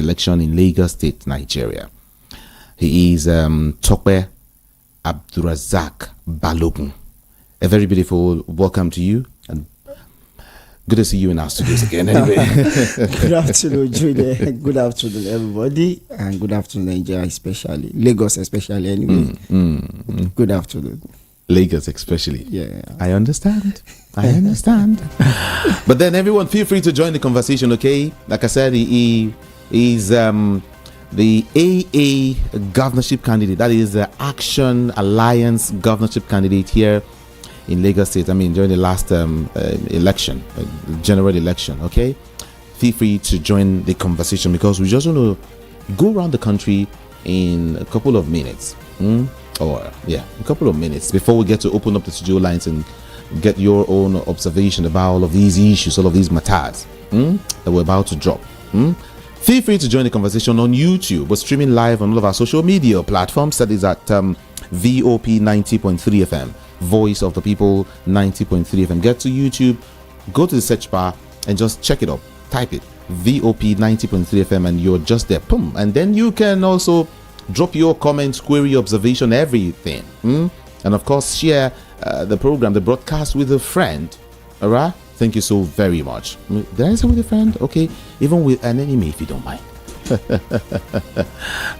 election in Lagos State, Nigeria. He is Tokwe Abdurazak Balogun. A very beautiful welcome to you, and good to see you in our studios again. Anyway, good afternoon, Julia. Good afternoon, everybody, and good afternoon, Nigeria, especially Lagos, especially. Anyway, good afternoon, Lagos, especially. Yeah, I understand. But then, everyone, feel free to join the conversation. Okay, like I said, he is the AA governorship candidate. That is the Action Alliance governorship candidate here in Lagos State. I mean, during the last election, general election. Okay, feel free to join the conversation because we just want to go around the country in a couple of minutes, a couple of minutes before we get to open up the studio lines and get your own observation about all of these issues, all of these matters that we're about to drop. Feel free to join the conversation on YouTube. We're streaming live on all of our social media platforms. That is at VOP 90.3 FM. Voice of the People 90.3 FM. Get to YouTube, go to the search bar and just check it up. Type it VOP 90.3 FM and you're just there. Boom. And then you can also drop your comments, query, observation, everything. And of course, share the program, the broadcast with a friend. All right. Thank you so very much. Did I say with a friend? Okay. Even with an enemy, if you don't mind.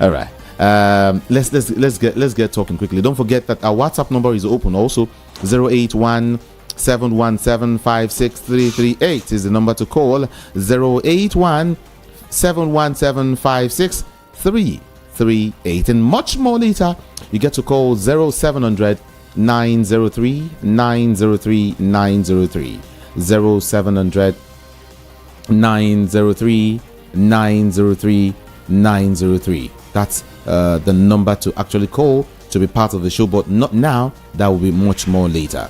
All right. Let's get talking quickly. Don't forget that our WhatsApp number is open also. 081-717-56338 is the number to call. 081-717-56338. And much more later, you get to call 0700 903 903 903. 0700 903 903 903. That's the number to actually call to be part of the show, but not now. That will be much more later.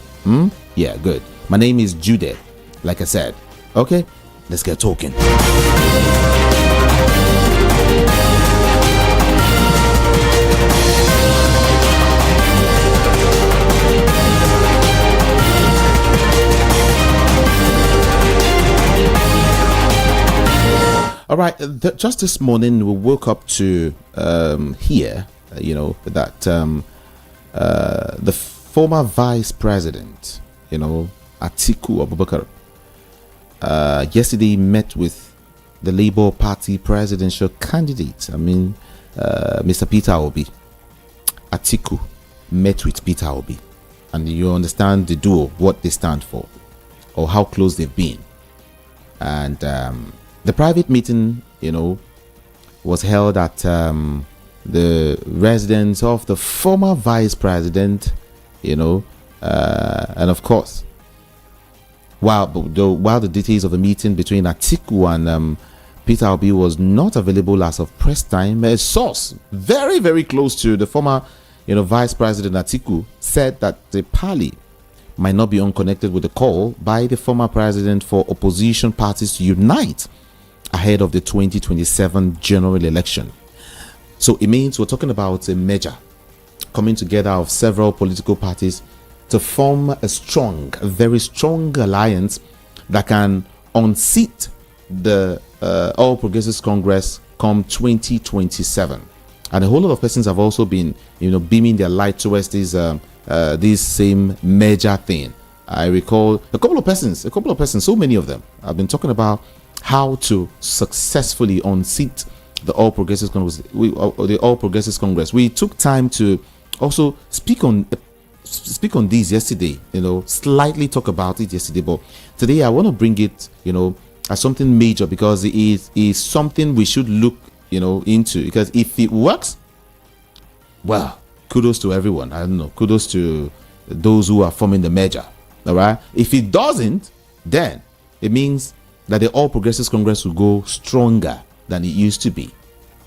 Yeah, good. My name is Jude, like I said. Okay, let's get talking. All right, just this morning we woke up to hear, that the former vice president, Atiku Abubakar, yesterday met with the Labour Party presidential candidate. Mr. Peter Obi. Atiku met with Peter Obi, and you understand the duo, what they stand for, or how close they've been, and the private meeting, was held at the residence of the former vice president, and of course, while the details of the meeting between Atiku and Peter Obi was not available as of press time, a source very, very close to the former, vice president Atiku said that the parley might not be unconnected with the call by the former president for opposition parties to unite ahead of the 2027 general election. So it means we're talking about a merger coming together of several political parties to form a very strong alliance that can unseat the All Progressives Congress come 2027. And a whole lot of persons have also been, beaming their light towards this same merger thing. I recall a couple of persons, so many of them have been talking about how to successfully unseat the All Progressives Congress. We took time to also speak on this yesterday, slightly talk about it yesterday, but today I want to bring it, as something major because it is something we should look, into, because if it works, well, kudos to everyone. I don't know, kudos to those who are forming the merger. All right. If it doesn't, then it means that the All Progressives Congress will go stronger than it used to be,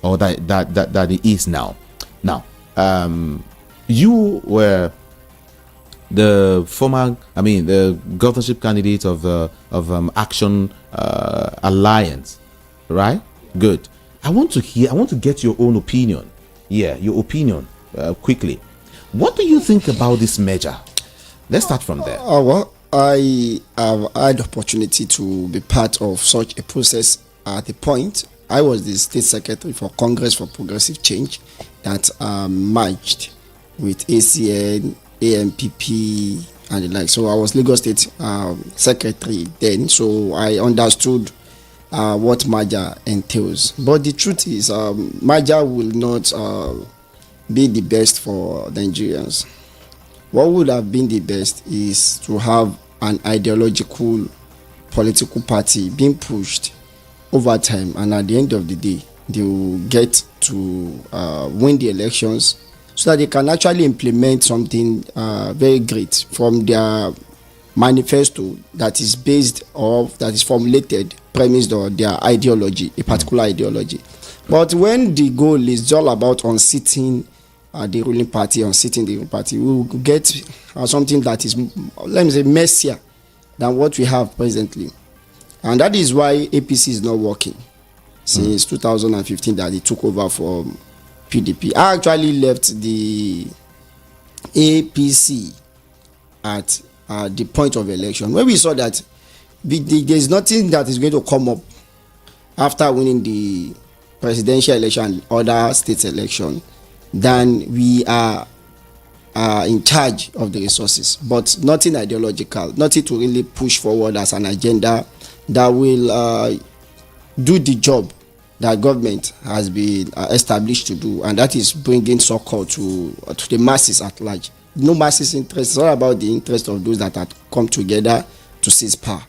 or that it is now. Now, you were the governorship candidate of Action Alliance, right? Good. I want to get your own opinion. Yeah, your opinion quickly. What do you think about this merger? Let's start from there. Well, I have had the opportunity to be part of such a process at the point I was the state secretary for Congress for Progressive Change that merged with ACN, AMPP, and the like. So I was Lagos State secretary then. So I understood what merger entails. But the truth is, merger will not be the best for Nigerians. What would have been the best is to have an ideological political party being pushed over time, and at the end of the day, they will get to win the elections so that they can actually implement something very great from their manifesto that is based or that is formulated, premised on their ideology, a particular ideology. But when the goal is all about unseating the ruling party, we will get something that is, let me say, messier than what we have presently. And that is why APC is not working since 2015 that they took over from PDP. I actually left the APC at the point of election when we saw that there's nothing that is going to come up after winning the presidential election and other state election than we are in charge of the resources, but nothing ideological, nothing to really push forward as an agenda that will do the job that government has been established to do, and that is bringing so-called to the masses at large. No masses interest. It's all about the interest of those that have come together to seize power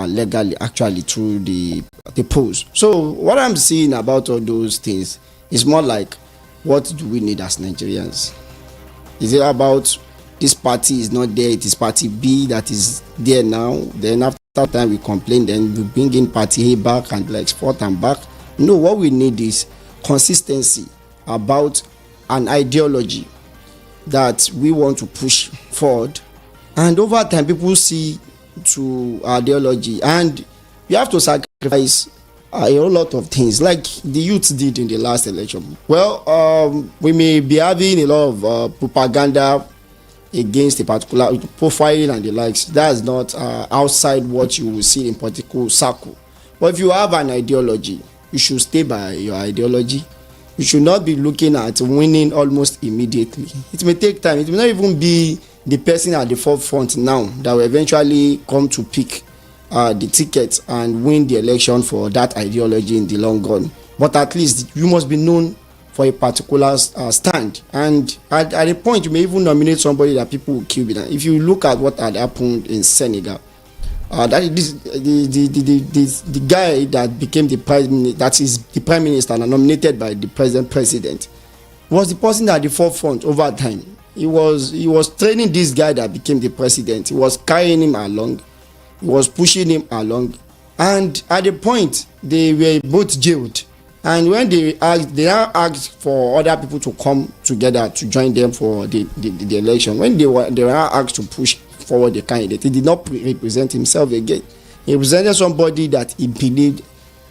legally, actually, through the polls. So what I'm seeing about all those things is more like, what do we need as Nigerians? Is it about this party is not there, it is party B that is there now, then after time we complain, then we bring in party A back and like forth and back? No, what we need is consistency about an ideology that we want to push forward, and over time people see to ideology, and we have to sacrifice a whole lot of things like the youth did in the last election. Well, we may be having a lot of propaganda against a particular profiling and the likes. That's not outside what you will see in political circle. But if you have an ideology, you should stay by your ideology. You should not be looking at winning almost immediately. It may take time. It may not even be the person at the forefront now that will eventually come to pick the ticket and win the election for that ideology in the long run. But at least you must be known for a particular stand. And at a point, you may even nominate somebody that people will kill. If you look at what had happened in Senegal, that is the guy that became the prime minister and nominated by the president was the person at the forefront over time. He was training this guy that became the president. He was carrying him along. He was pushing him along, and at the point they were both jailed. And when they now asked for other people to come together to join them for the election. When they were asked to push forward the candidate, he did not represent himself again. He represented somebody that he believed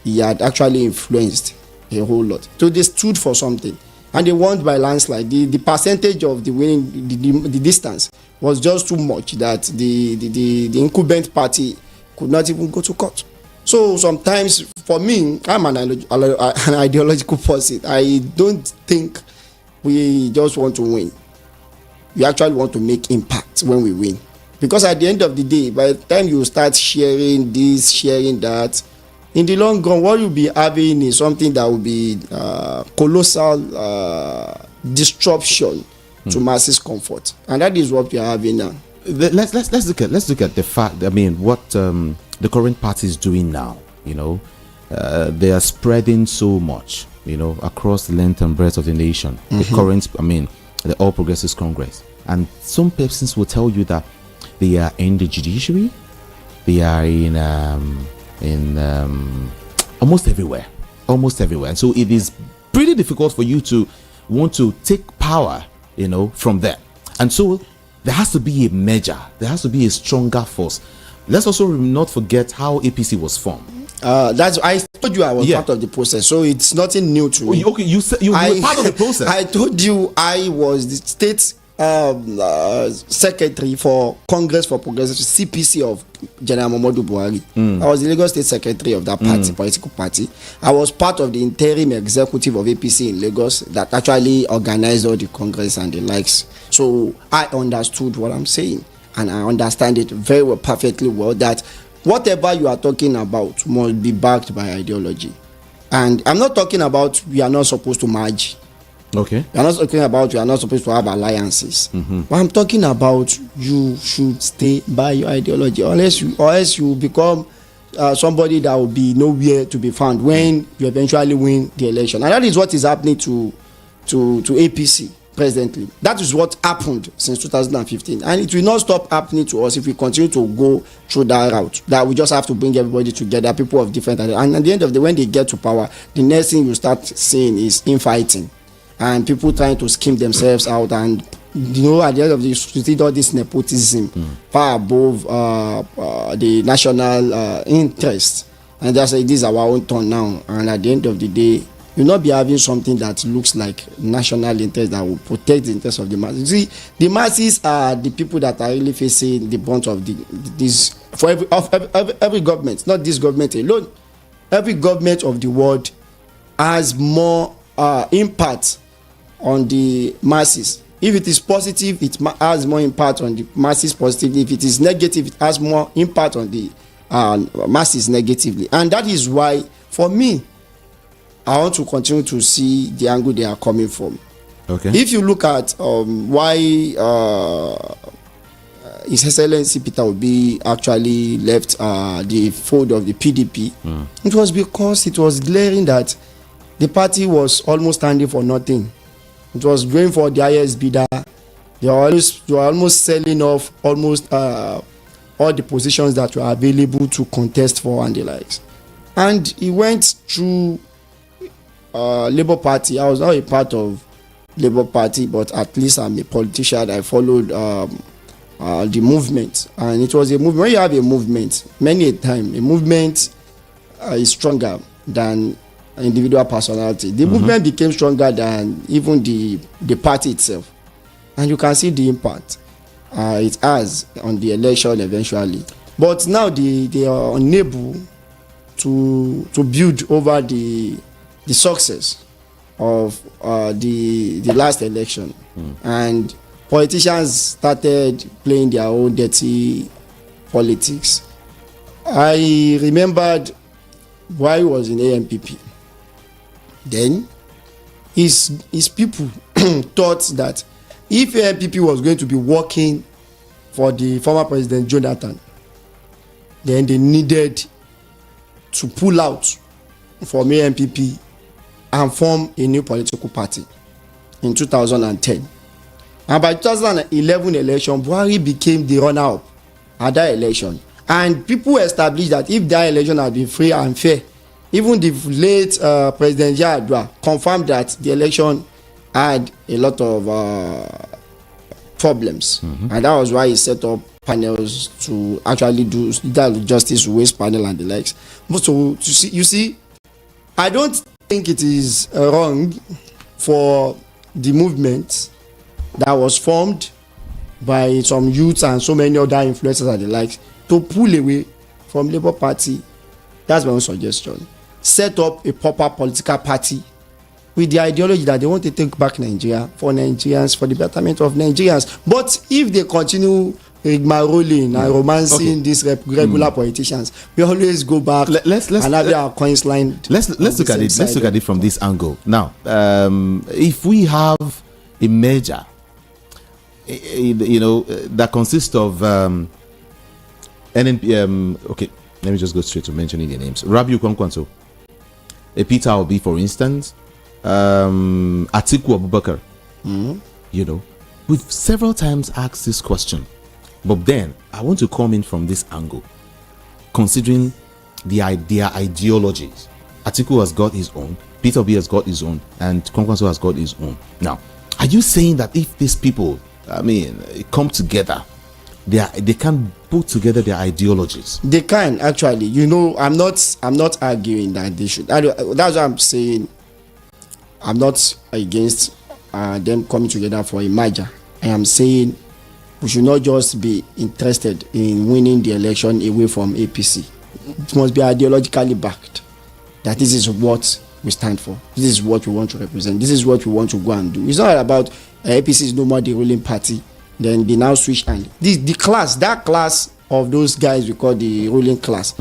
he had actually influenced a whole lot. So they stood for something, and they won by landslide. The percentage of the winning, the distance was just too much that the incumbent party could not even go to court. So sometimes, for me, I'm an ideological person. I don't think we just want to win. We actually want to make impact when we win. Because at the end of the day, by the time you start sharing this, sharing that, in the long run, what you'll be having is something that will be colossal disruption to masses' comfort, and that is what we are having now. Let's look at the fact. I mean, what the current party is doing now. You know, they are spreading so much. You know, across the length and breadth of the nation. The current, the All Progressives Congress, and some persons will tell you that they are in the judiciary, they are in almost everywhere, and so it is pretty difficult for you to want to take power, you know, from them. And so there has to be a measure, there has to be a stronger force. Let's also not forget how APC was formed. That's I told you I was part of the process, so it's nothing new to me. Okay, you said you were part of the process. I told you I was the state secretary for Congress for Progressive, CPC of General Muhammadu Buhari. I was the Lagos State Secretary of that party, political party. I was part of the interim executive of APC in Lagos that actually organized all the Congress and the likes. So I understood what I'm saying, and I understand it very well, perfectly well, that whatever you are talking about must be backed by ideology. And I'm not talking about we are not supposed to merge. Okay. We are not talking about we are not supposed to have alliances. But I'm talking about you should stay by your ideology, or else you become somebody that will be nowhere to be found when you eventually win the election. And that is what is happening to APC presently. That is what happened since 2015, and it will not stop happening to us if we continue to go through that route. That we just have to bring everybody together, people of different ideas. And at the end of the day, when they get to power, the next thing you start seeing is infighting and people trying to scheme themselves out. And you know, at the end of the day, you see all this nepotism far above the national interest, and that's like, this is our own turn now. And at the end of the day, you'll not be having something that looks like national interest that will protect the interest of the masses. You see, the masses are the people that are really facing the brunt of this for every government, not this government alone. Every government of the world has more impact on the masses. If it is positive, it has more impact on the masses positively. If it is negative, it has more impact on the masses negatively. And that is why, for me, I want to continue to see the angle they are coming from. Okay. If you look at why His Excellency Peter Obi actually left the fold of the PDP, it was because it was glaring that the party was almost standing for nothing. It was going for the highest bidder. They were almost selling off almost all the positions that were available to contest for and the likes. And he went through Labour Party. I was not a part of Labour Party, but at least I'm a politician. I followed the movement, and it was a movement. When you have a movement, many a time a movement is stronger than individual personality. The movement became stronger than even the party itself, and you can see the impact it has on the election eventually. But now they are unable to build over the success of the last election, and politicians started playing their own dirty politics. I remembered why he was in AMPP. Then his people thought that if AMPP was going to be working for the former president Jonathan, then they needed to pull out from AMPP and form a new political party in 2010. And by 2011 election, Buhari became the runner-up at that election. And people established that if that election had been free and fair, even the late President Yar'Adua confirmed that the election had a lot of problems. And that was why he set up panels to actually do that, justice waste panel and the likes. But so you see, I don't think it is wrong for the movement that was formed by some youths and so many other influencers and the likes to pull away from Labour Party. That's my own suggestion. Set up a proper political party with the ideology that they want to take back Nigeria for Nigerians, for the betterment of Nigerians. But if they continue rigmaroling and romancing these regular politicians, we always go back and have our coins lined. Let's look at it. Let's look at it from this angle. Now, if we have a merger, that consists of okay, let me just go straight to mentioning the names. Rabiu Kwankwanso, Peter Obi, for instance, Atiku Abubakar. We've several times asked this question, but then I want to come in from this angle, considering their ideologies. Atiku has got his own, Peter Obi has got his own, and Kwankwanso has got his own. Now, are you saying that if these people, come together, they can put together their ideologies? They can actually. I'm not arguing that they should. That's what I'm saying. I'm not against them coming together for a merger. I am saying we should not just be interested in winning the election away from APC. It must be ideologically backed. That this is what we stand for. This is what we want to represent. This is what we want to go and do. It's not about APC is no more the ruling party. Then they now switch hand. The class, that class of those guys we call the ruling class,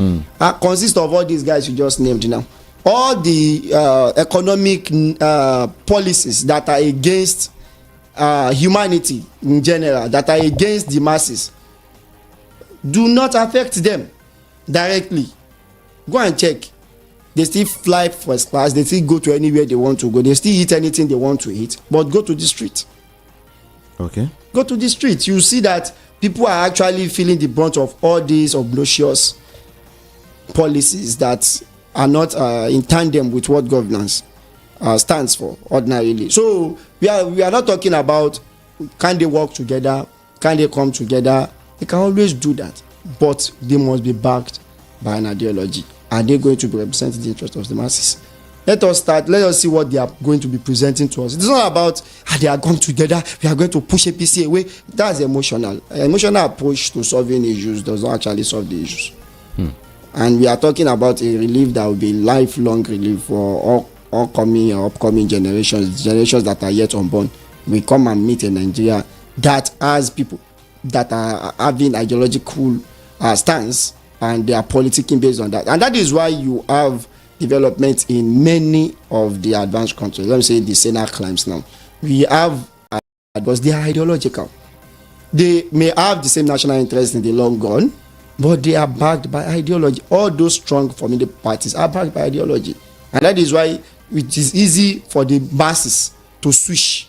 consists of all these guys you just named now. All the economic policies that are against humanity in general, that are against the masses, do not affect them directly. Go and check. They still fly first class, they still go to anywhere they want to go, they still eat anything they want to eat, but go to the street. Okay. Go to the street. You see that people are actually feeling the brunt of all these obnoxious policies that are not in tandem with what governance stands for ordinarily. So we are not talking about can they work together, can they come together. They can always do that, but they must be backed by an ideology. Are they going to be representing the interest of the masses? Let us see what they are going to be presenting to us. It's not about they are going together, we are going to push APC away. That's emotional. Emotional approach to solving issues does not actually solve the issues. And we are talking about a relief that will be lifelong relief for all coming or upcoming generations that are yet unborn. We come and meet in Nigeria that has people that are having ideological stance, and they are politicking based on that. And that is why you have development in many of the advanced countries. Let me say the Senate climbs now. We have, because they are ideological. They may have the same national interest in the long run, but they are backed by ideology. All those strong formidable parties are backed by ideology. And that is why it is easy for the masses to switch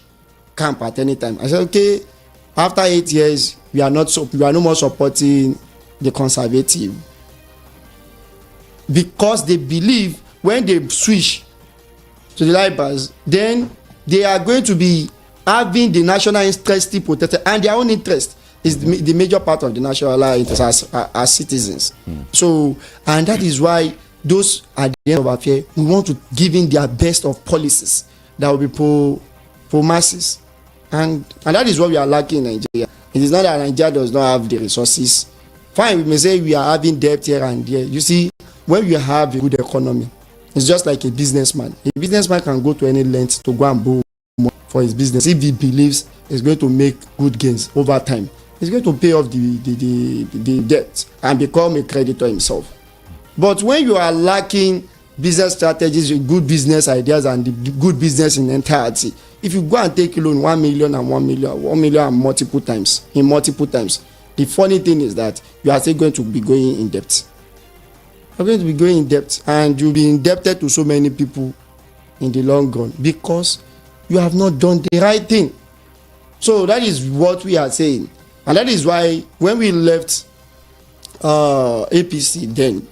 camp at any time. I said, okay, after 8 years, we are no more supporting the conservative, because they believe when they switch to the liberals, then they are going to be having the national interest still protected, and their own interest is the major part of the national interest as citizens. So, and that is why those at the end of affair, we want to give in their best of policies that will be pro masses, and that is what we are lacking in Nigeria. It is not that Nigeria does not have the resources. Fine, we may say we are having debt here and there. You see, when you have a good economy, it's just like a businessman. A businessman can go to any length to go and borrow money for his business. If he believes he's going to make good gains over time, he's going to pay off the debt and become a creditor himself. But when you are lacking business strategies, good business ideas, and the good business in entirety, if you go and take a loan 1 million and 1 million and multiple times, the funny thing is that you are still going to be going in debt. You're going to be going in debt, and you'll be indebted to so many people in the long run because you have not done the right thing. So that is what we are saying, and that is why when we left APC, then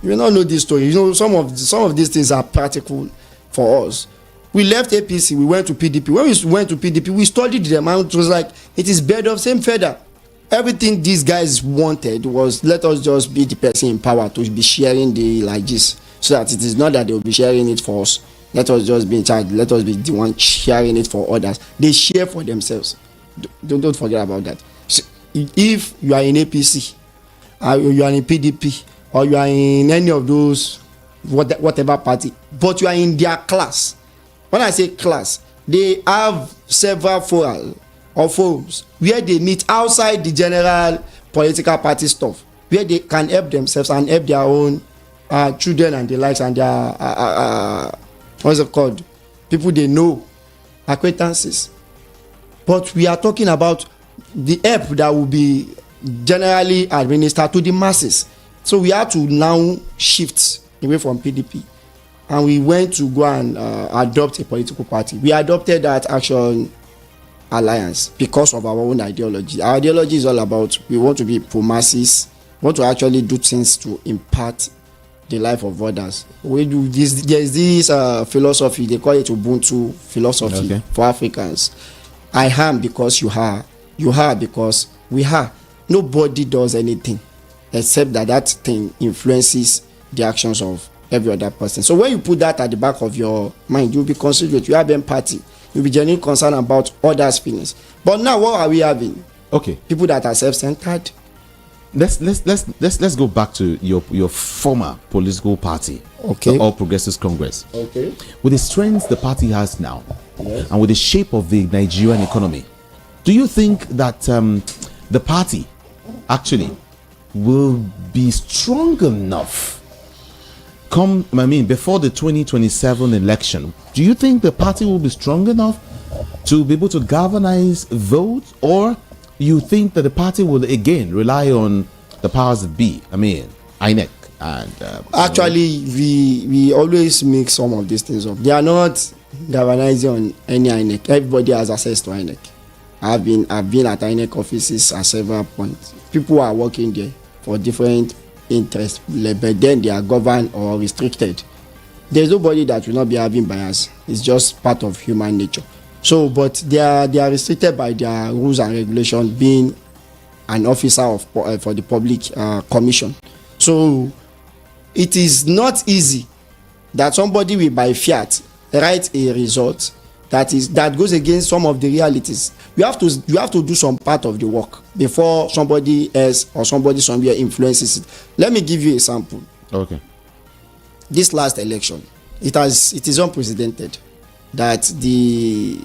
you will not know this story. You know, some of these things are practical for us. We left APC, we went to PDP. When we went to PDP, we studied them, and it was like it is bird of same feather. Everything these guys wanted was, let us just be the person in power to be sharing the largesse, so that it is not that they will be sharing it for us. Let us just be in charge. Let us be the one sharing it for others. They share for themselves. Don't forget about that. So if you are in APC, or you are in PDP, or you are in any of those whatever party, but you are in their class. When I say class, they have several forums where they meet outside the general political party stuff, where they can help themselves and help their own children and the likes, and their what's it called, people they know, acquaintances. But we are talking about the help that will be generally administered to the masses. So we have to now shift away from PDP, and we went to go and adopt a political party. We adopted that Action Alliance because of our own ideology. Our ideology is all about, we want to be pro masses, we want to actually do things to impact the life of others. We do this. There's this philosophy, they call it Ubuntu philosophy for Africans. I am because you are. You are because we are. Nobody does anything except that thing influences the actions of every other person. So when you put that at the back of your mind, you'll be considerate, you have empathy, We'll be genuinely concerned about others' feelings. But now, what are we having? Okay. People that are self-centered. Let's go back to your former political party, Okay. the All Progressives Congress. Okay. With the strengths the party has now, Yes. and with the shape of the Nigerian economy, do you think that the party actually will be strong enough before the 2027 election? Do you think the party will be strong enough to be able to galvanize votes, or you think that the party will again rely on the powers that be? INEC and Actually, we always mix some of these things up. They are not galvanizing on any INEC. Everybody has access to INEC. I've been at INEC offices at several points. People are working there for different interests, but then they are governed or restricted. There's nobody that will not be having bias. It's just part of human nature. So, but they are restricted by their rules and regulations, being an officer for the public commission. So, it is not easy that somebody will by fiat write a result that goes against some of the realities. You have to do some part of the work before somebody else or somebody somewhere influences it. Let me give you a sample. Okay. This last election, it is unprecedented that the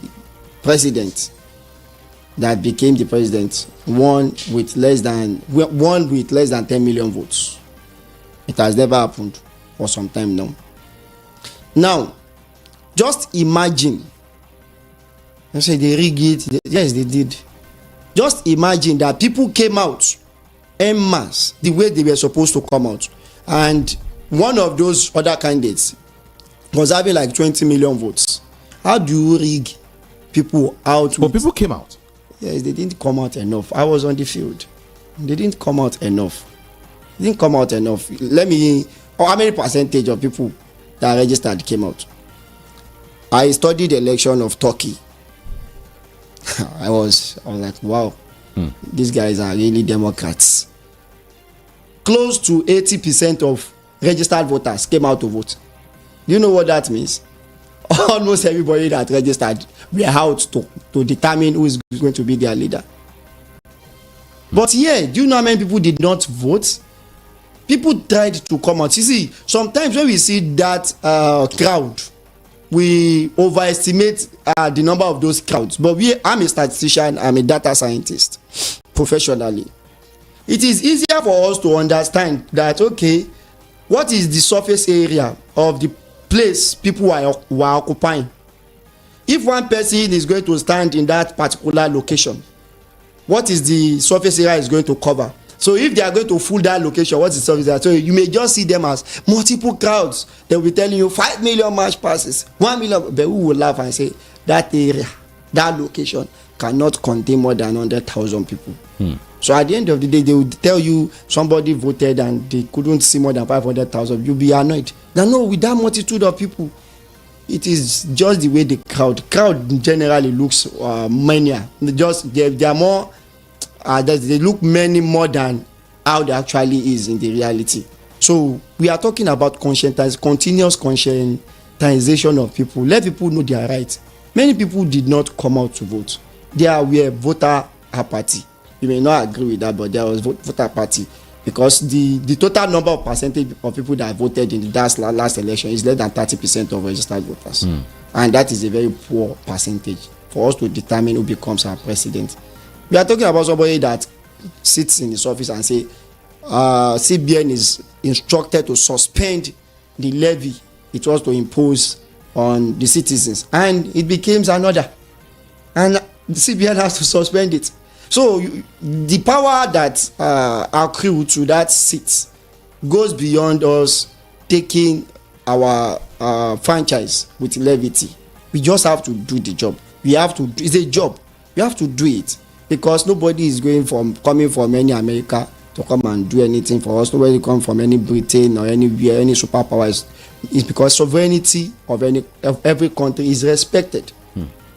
president that became the president won with less than 10 million votes. It has never happened for some time now. Now, just imagine. I say they rigged it. Yes, they did. Just imagine that people came out en masse the way they were supposed to come out, and one of those other candidates was having like 20 million votes. How do you rig people out? But people came out. Yes, they didn't come out enough. I was on the field. They didn't come out enough. How many percentage of people that registered came out? I studied the election of Turkey. I was like, wow, these guys are really Democrats. Close to 80% of registered voters came out to vote. Do you know what that means? Almost everybody that registered were out to determine who is going to be their leader. But yeah, do you know how many people did not vote? People tried to come out. You see, sometimes when we see that crowd, we overestimate the number of those crowds. But I'm a statistician, I'm a data scientist professionally. It is easier for us to understand that, okay, what is the surface area of the place people were occupying? If one person is going to stand in that particular location, what is the surface area is going to cover? So if they are going to fill that location, what's the surface area? So you may just see them as multiple crowds. They will be telling you 5 million march passes, 1 million, but we will laugh and say that area, that location cannot contain more than 100,000 people. So at the end of the day, they will tell you somebody voted and they couldn't see more than 500,000. You'll be annoyed. Now, no, with that multitude of people, it is just the way the crowd generally looks many. They are more. They look many more than how they actually is in the reality. So we are talking about continuous conscientization of people. Let people know their rights. Many people did not come out to vote. There were voter apathy. You may not agree with that, but there was voter apathy because the total number of percentage of people that voted in the last election is less than 30% of registered voters, and that is a very poor percentage for us to determine who becomes our president. We are talking about somebody that sits in his office and say CBN is instructed to suspend the levy it was to impose on the citizens, and it becomes another, and the CBN has to suspend it. So the power that accrued to that seat goes beyond us taking our franchise with levity. We just have to do the job. It's a job. We have to do it. Because nobody is coming from any America to come and do anything for us. Nobody come from any Britain or anywhere, any superpowers. It's because sovereignty of every country is respected.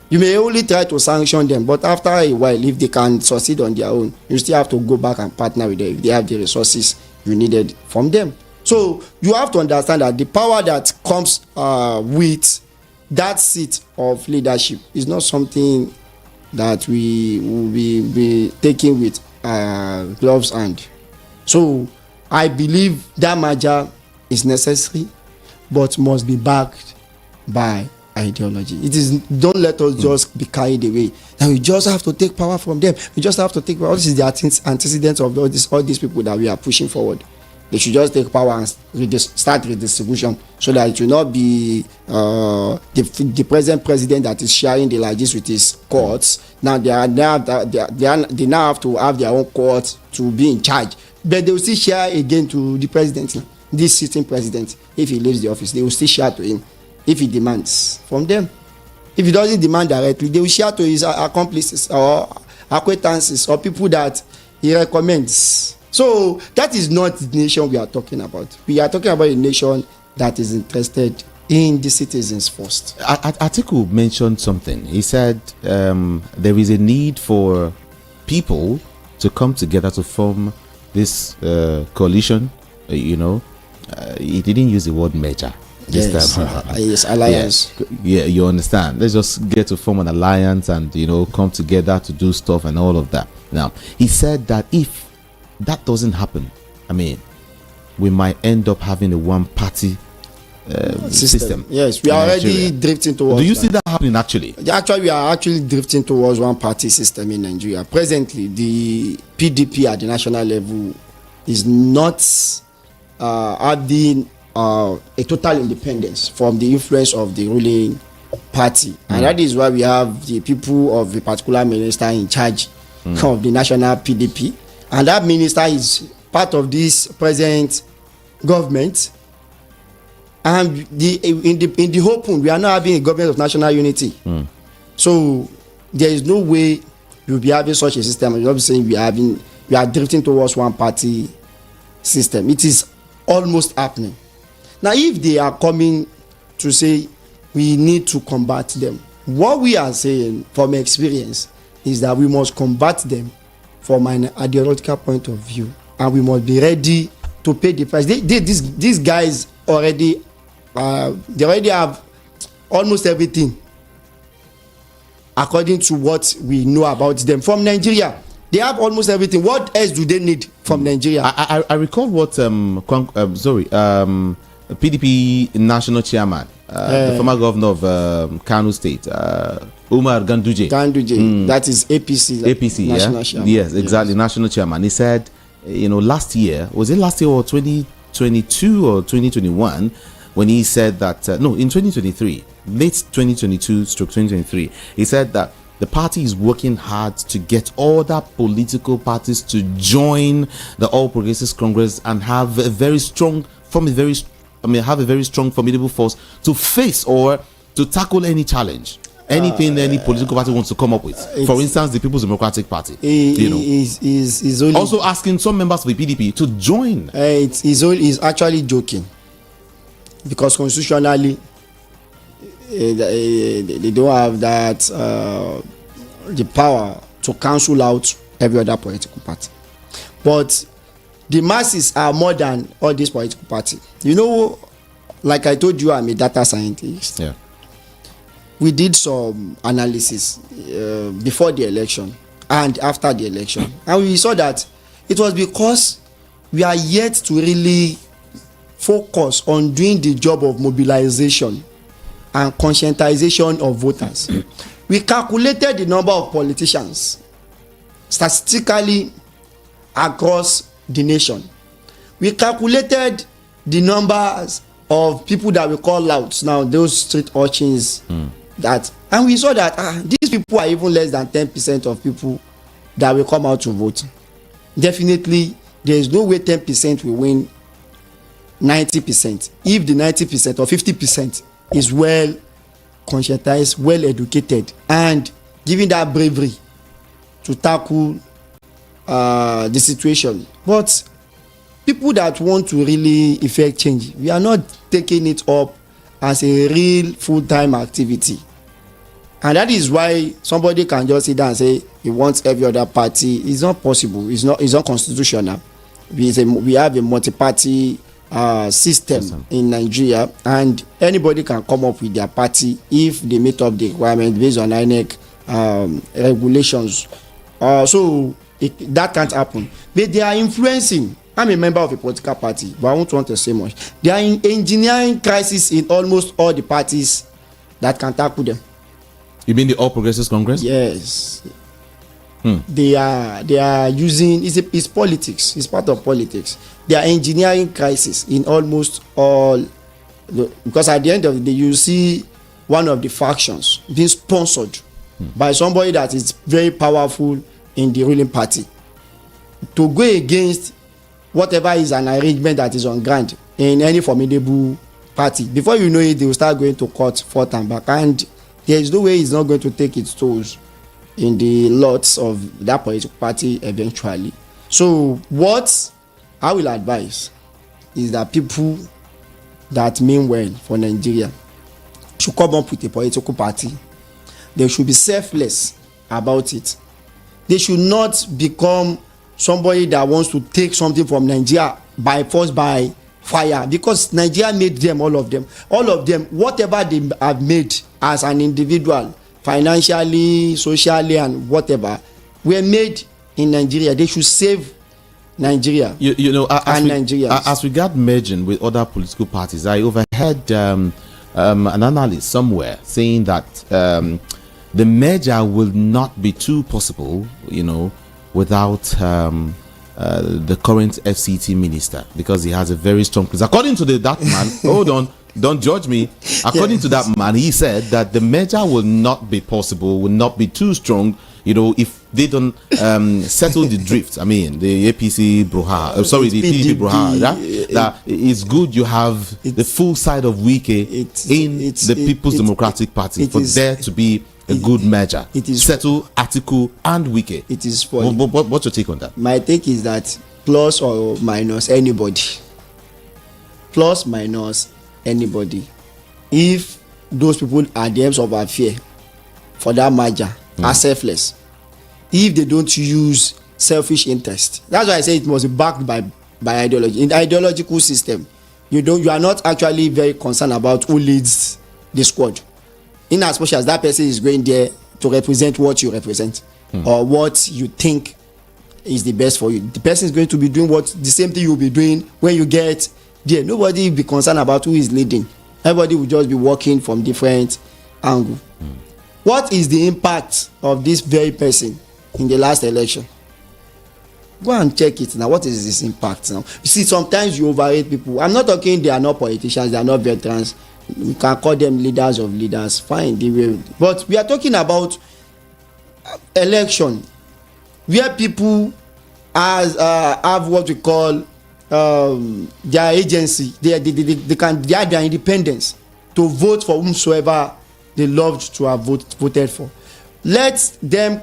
You may only try to sanction them, but after a while, if they can succeed on their own, you still have to go back and partner with them if they have the resources you needed from them. So you have to understand that the power that comes with that seat of leadership is not something that we will be taking with gloves hand. So I believe that merger is necessary, but must be backed by ideology. It is, don't let us just be carried away. And we just have to take power from them. We just have to take power. This is the antecedent of all these people that we are pushing forward. They should just take power and start redistribution, so that it will not be the present president that is sharing the largesse with his courts. Now they now have to have their own courts to be in charge, but they will still share again to the president. This sitting president, if he leaves the office, they will still share to him if he demands from them. If he doesn't demand directly, they will share to his accomplices or acquaintances or people that he recommends. So that is not the nation we are talking about. We are talking about a nation that is interested in the citizens first. Atiku mentioned something. He said there is a need for people to come together to form this coalition. He didn't use the word merger. Yes, yes, alliance. Yeah, you understand. Let's just get to form an alliance and come together to do stuff and all of that. Now, he said that if that doesn't happen, we might end up having a one-party system. Yes, we are already drifting towards. Do you see that happening actually? Actually, we are actually drifting towards one-party system in Nigeria. Presently, the PDP at the national level is not having a total independence from the influence of the ruling party, and that is why we have the people of a particular minister in charge of the national PDP, and that minister is part of this present government. And in the open, we are not having a government of national unity. So there is no way you'll be having such a system. You're not saying we are drifting towards one party system. It is almost happening. Now, if they are coming to say we need to combat them, what we are saying from experience is that we must combat them from an ideological point of view, and we must be ready to pay the price. These guys already they already have almost everything according to what we know about them from Nigeria. They have almost everything. What else do they need from Nigeria? I recall what PDP national chairman, the former governor of Kano State, Umar Ganduje. That is APC. APC, national chairman. Yes, exactly, national chairman. He said, last year, was it last year or 2022 or 2021, when he said that, in 2023, late 2022/2023, he said that the party is working hard to get other political parties to join the All Progressives Congress and have a very strong, formidable force to face or to tackle any challenge, anything any political party wants to come up with. For instance, the People's Democratic Party. Is only also asking some members of the PDP to join. He's actually joking, because constitutionally they don't have that the power to cancel out every other political party. But the masses are more than all these political parties. Like I told you, I'm a data scientist. Yeah. We did some analysis before the election and after the election, and we saw that it was because we are yet to really focus on doing the job of mobilization and conscientization of voters. We calculated the number of politicians statistically across the nation. We calculated the numbers of people that we call louts, now those street urchins, and we saw that these people are even less than 10% of people that will come out to vote. Definitely, there is no way 10% will win 90%. If the 90% or 50% is well conscientized, well educated, and giving that bravery to tackle the situation. But people that want to really effect change, we are not taking it up as a real full-time activity. And that is why somebody can just sit down and say he wants every other party. It's not possible. It's not constitutional. We have a multi-party system in Nigeria, and anybody can come up with their party if they meet up the requirement based on INEC regulations. So that can't happen. But they are influencing. I'm a member of a political party, but I won't want to say much. They are engineering crisis in almost all the parties that can tackle them. You mean the All Progressives Congress? Yes. They are using it's politics. It's part of politics. They are engineering crisis in almost all, because at the end of the day you see one of the factions being sponsored by somebody that is very powerful in the ruling party to go against whatever is an arrangement that is on ground in any formidable party. Before you know it, they will start going to court forth and back, and there is no way it's not going to take its toll in the lots of that political party eventually. So what I will advise is that people that mean well for Nigeria should come up with a political party. They should be selfless about it. They should not become somebody that wants to take something from Nigeria by force, by fire, because Nigeria made them, all of them, whatever they have made as an individual, financially, socially, and whatever, were made in Nigeria. They should save Nigeria. You know, Nigerians. As regard merging with other political parties, I overheard an analyst somewhere saying that the merger will not be too possible, you know, without the current FCT minister, because he has a very strong presence. According to that man, hold on, don't judge me. According to that man, he said that the merger will not be possible, will not be too strong, you know, if they don't settle the drift. I mean, the APC Bruha, the PDP Bruha. That it's good you have the full side of Wike in the People's Democratic Party for there to be a good merger. It is settle Atiku and Wike. It is funny. What's your take on that? My take is that plus or minus anybody. Plus minus anybody. If those people at the ends of our fear for that merger are selfless, if they don't use selfish interest, that's why I say it must be backed by ideology. In the ideological system, you are not actually very concerned about who leads the squad, in as much as that person is going there to represent what you represent or what you think is the best for you. The person is going to be doing the same thing you'll be doing when you get there. Nobody will be concerned about who is leading. Everybody will just be working from different angles. What is the impact of this very person in the last election? Go and check it now. What is this impact now? You see, sometimes you overrate people. I'm not talking they are not politicians, they are not veterans. We can call them leaders of leaders. Fine, they will. But we are talking about election where people have what we call their agency. They have their independence to vote for whomsoever they loved to have voted for. Let them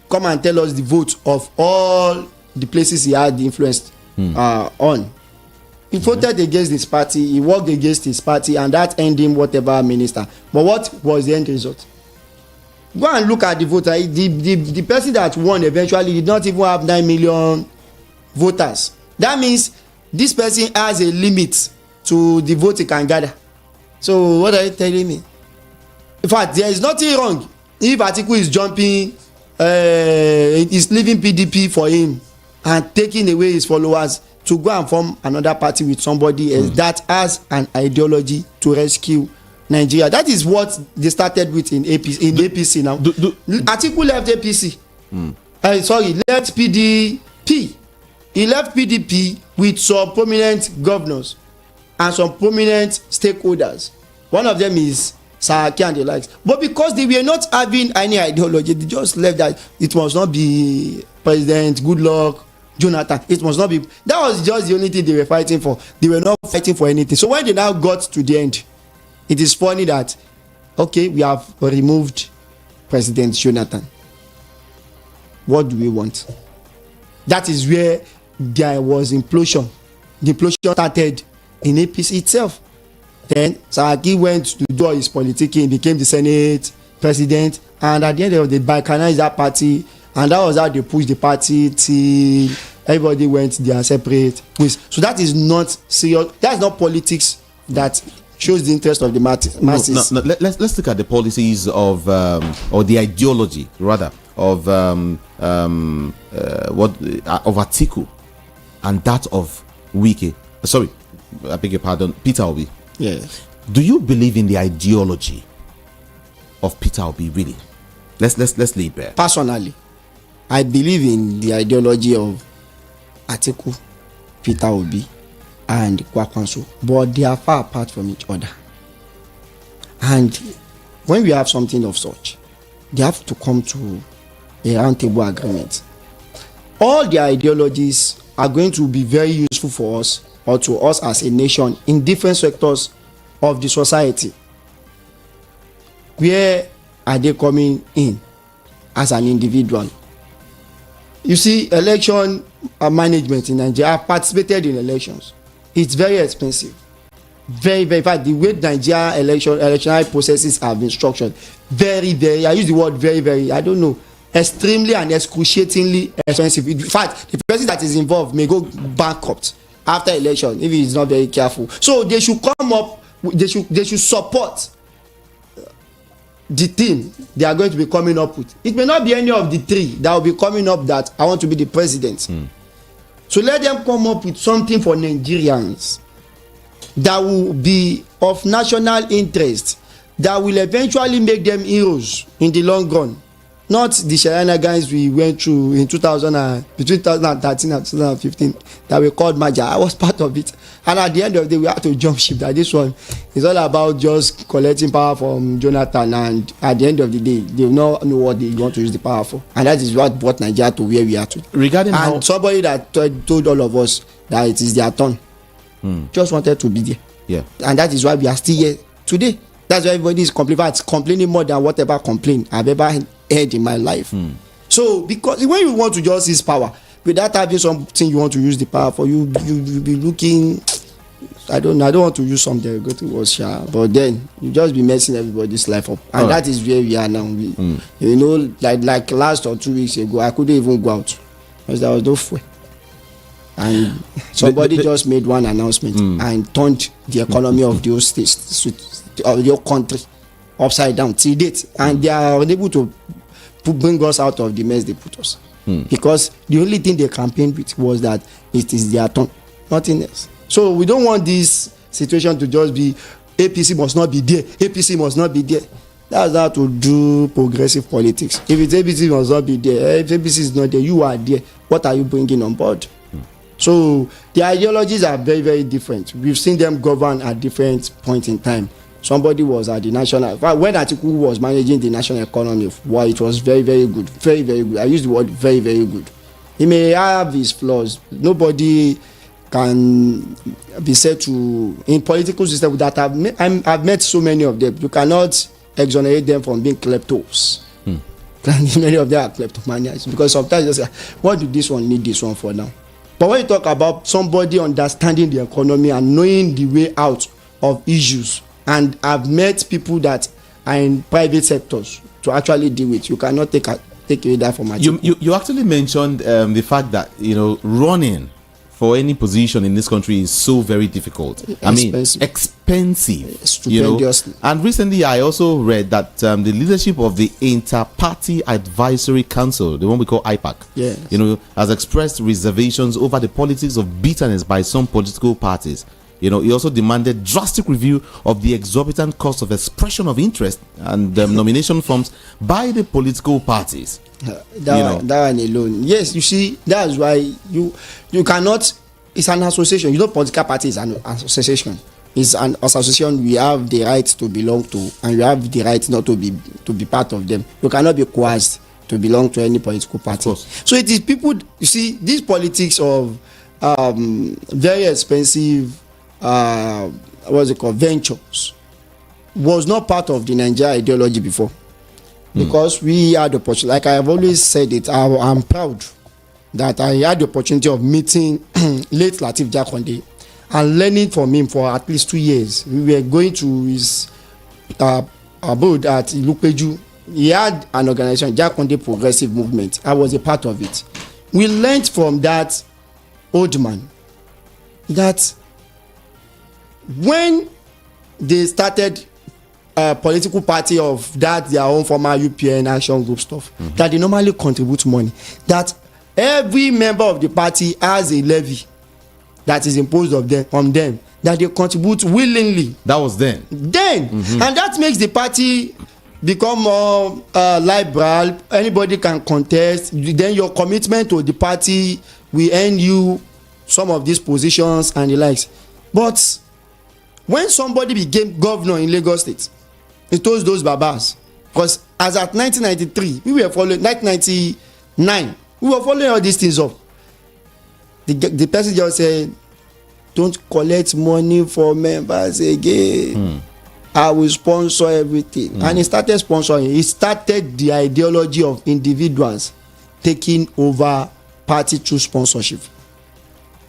come and tell us the vote of all the places he had influence on. He voted against his party, he worked against his party, and that ended him whatever minister. But what was the end result? Go and look at the voter. The person that won eventually did not even have 9 million voters. That means this person has a limit to the vote he can gather. So what are you telling me? In fact, there is nothing wrong if Atiku is jumping, is leaving PDP for him and taking away his followers to go and form another party with somebody else that has an ideology to rescue Nigeria. That is what they started with in APC now. Atiku left APC. Left PDP. He left PDP with some prominent governors and some prominent stakeholders. One of them is Saraki and the likes. But because they were not having any ideology, they just left that it must not be President Goodluck Jonathan. It must not be. That was just the only thing they were fighting for. They were not fighting for anything. So when they now got to the end, it is funny that, okay, we have removed President Jonathan. What do we want? That is where there was implosion. The implosion started in APC itself. Then Saraki went to do all his politicking, became the Senate president, and at the end of the day, balkanized that party, and that was how they pushed the party till everybody went their separate ways. So that is not serious. That's not politics that shows the interest of the masses. No, let's look at the policies of or the ideology rather of Atiku and that of Wike. Sorry, I beg your pardon, Peter Obi. Yes. Do you believe in the ideology of Peter Obi really? Let's lay it bare. Personally, I believe in the ideology of Atiku, Peter Obi, and Kwakwanso, but they are far apart from each other. And when we have something of such, they have to come to a roundtable agreement. All the ideologies are going to be very useful for us or to us as a nation in different sectors of the society. Where are they coming in as an individual? You see, election management in Nigeria, I participated in elections. It's very expensive. Very, very. In fact, the way Nigeria electoral processes have been structured, very, very, I use the word very, very, I don't know, extremely and excruciatingly expensive. In fact, the person that is involved may go bankrupt after election if he is not very careful. So they should come up, they should support the team they are going to be coming up with. It may not be any of the three that will be coming up that I want to be the president. So let them come up with something for Nigerians that will be of national interest, that will eventually make them heroes in the long run. Not the shenanigans we went through in between 2013 and 2015 that we called Maja. I was part of it. And at the end of the day, we had to jump ship. That this one is all about just collecting power from Jonathan. And at the end of the day, they will not know what they want to use the power for. And that is what brought Nigeria to where we are today. Regarding and somebody that told all of us that it is their turn, just wanted to be there. Yeah. And that is why we are still here today. That's why everybody is complaining more than whatever complaint I've ever heard in my life. So because when you want to just use power without having something you want to use the power for, you be looking, I don't want to use some derogatory words, but then you just be messing everybody's life up. And that is where we are now. You know, like last or 2 weeks ago, I couldn't even go out because there was no fuel. And somebody just made one announcement and turned the economy of those states, of your country, upside down till date. And they are unable to bring us out of the mess they put us. Because the only thing they campaigned with was that it is their turn, nothing else. So we don't want this situation to just be APC must not be there, APC must not be there. That's how to do progressive politics. If it's APC must not be there, if APC is not there, you are there. What are you bringing on board? So the ideologies are very, very different. We've seen them govern at different points in time. Somebody was at the national, when Atiku was managing the national economy, well, it was very, very good. Very, very good. I use the word very, very good. He may have his flaws. Nobody can be said to, in political system that I've met so many of them, you cannot exonerate them from being kleptos. Many of them are kleptomaniacs because sometimes you say, what do this one need this one for now? But when you talk about somebody understanding the economy and knowing the way out of issues, and I've met people that are in private sectors to actually deal with, you cannot take away that from my you actually mentioned the fact that running for any position in this country is so very difficult. Expensive. Stupendously. And recently I also read that the leadership of the Inter-Party Advisory Council, the one we call IPAC, has expressed reservations over the politics of bitterness by some political parties. He also demanded drastic review of the exorbitant cost of expression of interest and nomination forms by the political parties. That one alone. Yes, you see, that's why you cannot. It's an association. Political party is an association. It's an association we have the right to belong to, and we have the right not to be part of them. You cannot be coerced to belong to any political party. So it is people. You see, this politics of very expensive. Ventures was not part of the Nigeria ideology before, because we had the opportunity. Like I have always said it, I'm proud that I had the opportunity of meeting late Lateef Jakonde and learning from him for at least 2 years. We were going to his abode at Ilupeju. He had an organization, Jakonde Progressive Movement. I was a part of it. We learned from that old man, that when they started a political party of that their own former UPN action group stuff, that they normally contribute money, that every member of the party has a levy that is imposed on them, that they contribute willingly. That was then. And that makes the party become more liberal. Anybody can contest. Then your commitment to the party will earn you some of these positions and the likes. But when somebody became governor in Lagos State, it was those babas. Because as at 1993, we were following 1999, we were following all these things up. The person just said, don't collect money for members again. I will sponsor everything. And he started sponsoring. He started the ideology of individuals taking over party through sponsorship.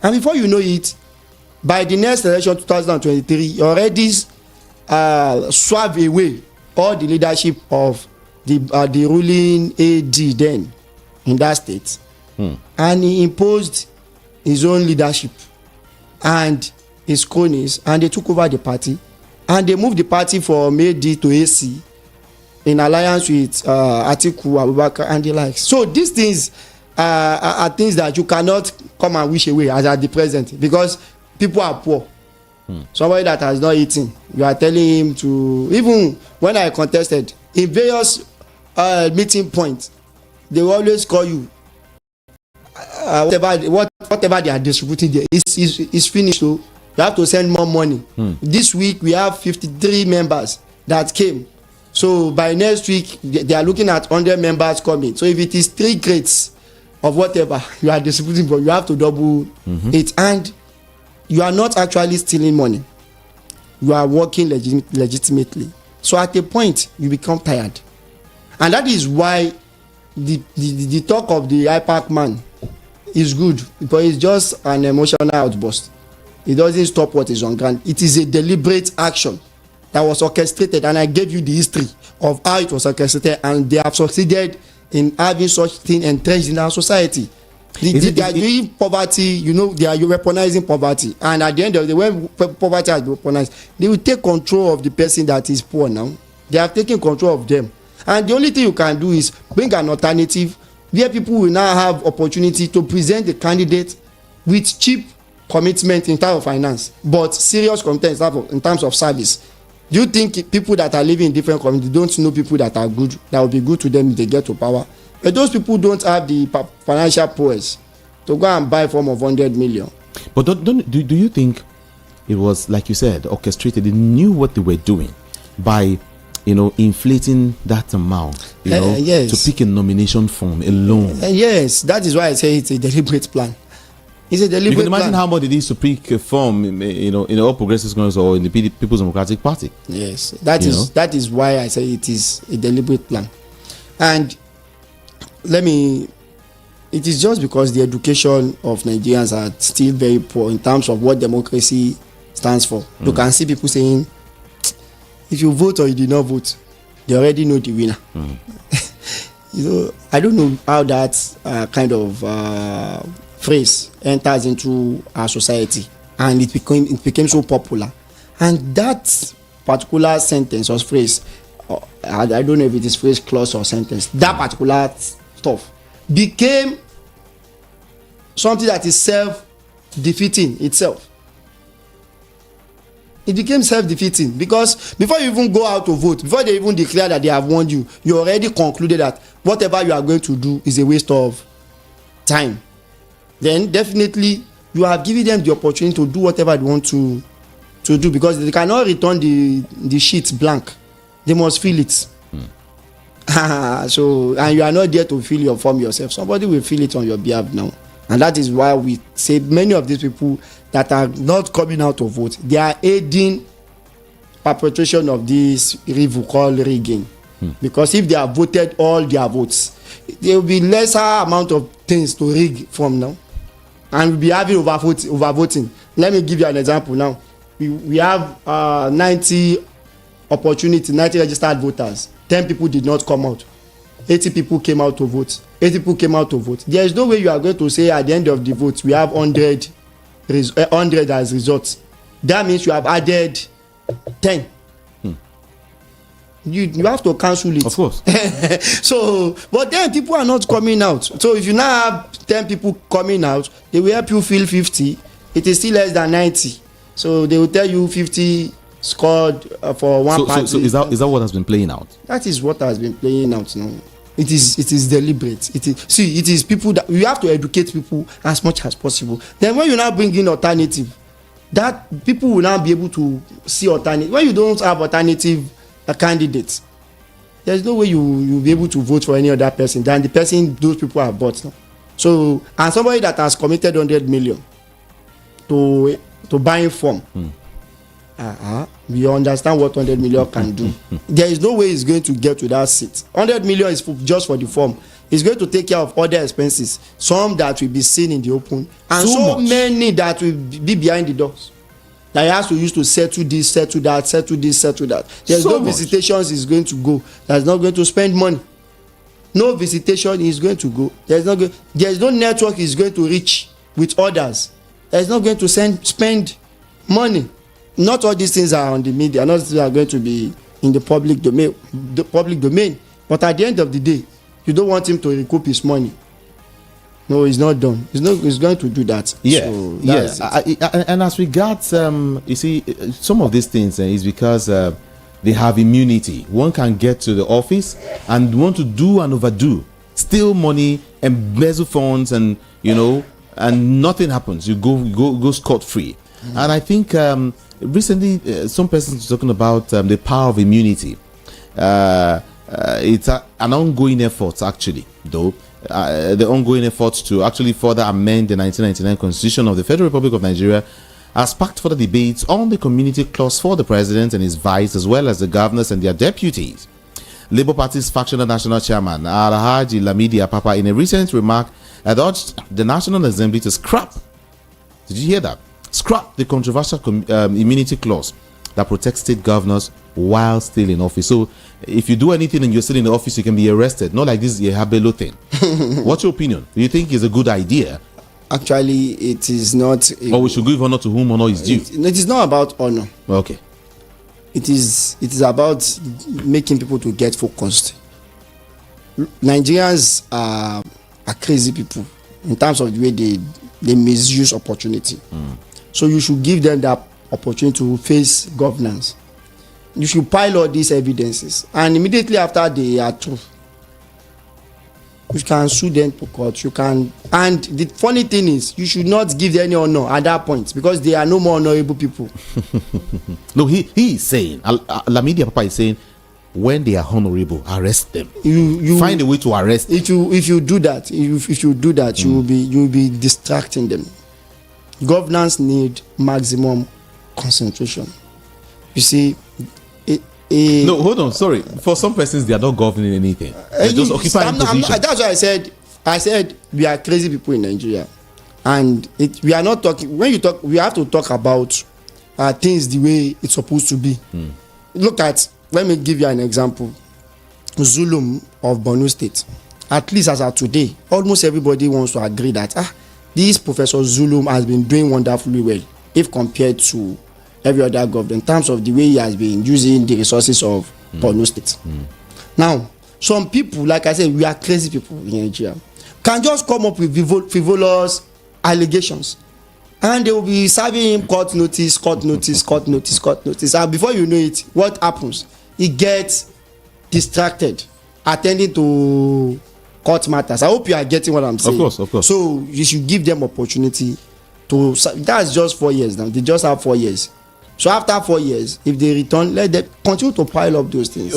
And before you know it, by the next election 2023, he already swerve away all the leadership of the ruling AD then in that state. And he imposed his own leadership and his cronies, and they took over the party, and they moved the party from AD to AC in alliance with Atiku, Abubakar, and the likes. So these things are things that you cannot come and wish away as at the present, because people are poor. Somebody that has not eaten, you are telling him to, even when I contested in various meeting points, they will always call you whatever they are distributing there is finished. So you have to send more money. This week we have 53 members that came, so by next week they are looking at 100 members coming. So if it is 3 crates of whatever you are distributing, but you have to double it, and you are not actually stealing money, you are working legitimately. So at a point you become tired, and that is why the talk of the IPAC man is good, because it's just an emotional outburst. It doesn't stop what is on ground. It is a deliberate action that was orchestrated, and I gave you the history of how it was orchestrated, and they have succeeded in having such thing entrenched in our society. They are doing poverty, you know, they are weaponizing poverty, and at the end of the day, when poverty has been weaponized, they will take control of the person that is poor now. They have taken control of them, and the only thing you can do is bring an alternative where people will now have opportunity to present the candidate with cheap commitment in terms of finance, but serious commitment in terms of service. Do you think people that are living in different communities don't know people that are good, that will be good to them if they get to power? But those people don't have the financial prowess to go and buy a form of 100 million. But do you think it was, like you said, orchestrated? They knew what they were doing by, inflating that amount, yes, to pick a nomination form alone. Yes, that is why I say it's a deliberate plan. It's a deliberate plan. You can imagine how much it is to pick a form, in All Progressives Congress or in the People's Democratic Party. Yes, that is why I say it is a deliberate plan. And it is just because the education of Nigerians are still very poor in terms of what democracy stands for. You can see people saying, if you vote or you did not vote, they already know the winner. I don't know how that kind of phrase enters into our society, and it became so popular. And that particular sentence or phrase, I don't know if it is phrase, clause, or sentence, that particular stuff became something that is self-defeating itself. It became self-defeating, because before you even go out to vote, before they even declare that they have won you, you already concluded that whatever you are going to do is a waste of time. Then definitely you have given them the opportunity to do whatever they want to do, because they cannot return the sheet blank. They must fill it. So, and you are not there to fill your form yourself. Somebody will fill it on your behalf now. And that is why we say many of these people that are not coming out to vote, they are aiding perpetration of this evil called rigging. Because if they have voted all their votes, there will be lesser amount of things to rig from now, and we'll be having overvoting. Let me give you an example now. We have 90 registered voters. 10 people did not come out. 80 people came out to vote. 80 people came out to vote. There is no way you are going to say at the end of the vote we have 100 as results. That means you have added 10. You have to cancel it. Of course. So, but then people are not coming out. So if you now have 10 people coming out, they will help you fill 50. It is still less than 90. So they will tell you 50 scored for one party. So is that what has been playing out? That is what has been playing out now. It is deliberate. It is people that you have to educate people as much as possible. Then when you now bring in alternative, that people will now be able to see alternative. When you don't have alternative candidates, there's no way you'll be able to vote for any other person than the person those people have bought now. So, and somebody that has committed 100 million to buying form, we understand what 100 million can do. There is no way it's going to get to that seat. 100 million is just for the form. It's going to take care of other expenses, some that will be seen in the open, and so many that will be behind the doors. That he has to use to settle this, settle that, settle this, settle that. There's no visitations he's going to go. That's not going to spend money. No visitation is going to go. There's no network he's going to reach with others. There's not going to spend money. Not all these things are on the media. Not all these things are going to be in the public domain. But at the end of the day, you don't want him to recoup his money. No, he's not done. He's going to do that. Yeah, so yes. And as regards, you see, some of these things is because they have immunity. One can get to the office and want to do and overdo, steal money, embezzle funds, and and nothing happens. You go scot free. And I think recently some persons talking about the power of immunity. It's an ongoing effort, actually, though. The ongoing effort to actually further amend the 1999 Constitution of the Federal Republic of Nigeria has sparked further debates on the community clause for the president and his vice, as well as the governors and their deputies. Labour Party's factional national chairman, Alhaji Lamidi Apapa, in a recent remark, had urged the National Assembly to scrap. Did you hear that? Scrap the controversial immunity clause that protects state governors while still in office. So if you do anything and you're still in the office, you can be arrested. Not like this Yehabelo thing. What's your opinion? Do you think it's a good idea? Actually, it is not. Or we should give honor to whom honor is due. It is not about honor. Okay. It is about making people to get focused. Nigerians are crazy people in terms of the way they misuse opportunity. So you should give them that opportunity to face governance. You should pile all these evidences, and immediately after they are true, you can sue them to court. You can, and the funny thing is, you should not give them any honor at that point because they are no more honorable people. No, he is saying, Lamidi Papa is saying, when they are honorable, arrest them. You find a way to arrest them. If you do that, you will be distracting them. Governance need maximum concentration. You see. No, hold on. Sorry. For some persons, they are not governing anything. They're just occupying position. That's why I said we are crazy people in Nigeria, and we are not talking. When you talk, we have to talk about things the way it's supposed to be. Look at. Let me give you an example. Zulum of Borno State. At least as of today, almost everybody wants to agree that this Professor Zulum has been doing wonderfully well if compared to every other government in terms of the way he has been using the resources of Borno State. Now, some people, like I said, we are crazy people in Nigeria, can just come up with frivolous allegations, and they will be serving him court notice, and before you know it, what happens? He gets distracted attending to court matters. I hope you are getting what I'm saying. Of course. So you should give them opportunity to. That's just 4 years now. They just have 4 years. So after 4 years, if they return, let them continue to pile up those things.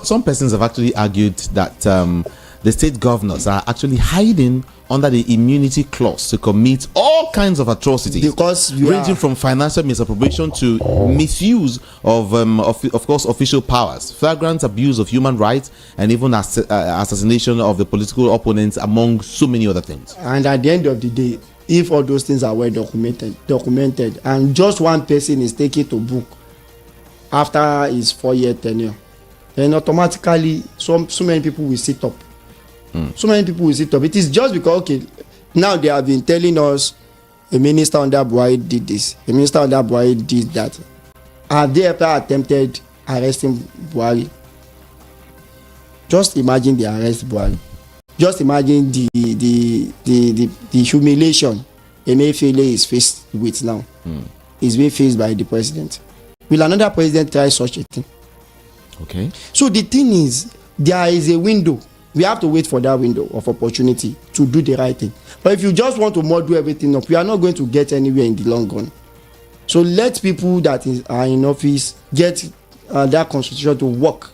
Some persons have actually argued that the state governors are actually hiding under the immunity clause to commit all kinds of atrocities, because ranging from financial misappropriation to misuse of course, official powers, flagrant abuse of human rights, and even assassination of the political opponents, among so many other things. And at the end of the day, if all those things are well documented, and just one person is taken to book after his 4-year tenure, then automatically so many people will sit up So many people will sit up. It is just because, okay, now they have been telling us a minister under Buhari did this, a minister under Buhari did that. Have they ever attempted arresting Buhari? Just imagine the arrest Buhari. Just imagine the humiliation Emefiele is faced with now. Is being faced by the president. Will another president try such a thing? Okay. So the thing is, there is a window. We have to wait for that window of opportunity to do the right thing. But if you just want to model everything up, we are not going to get anywhere in the long run. So let people that are in office get that constitution to work.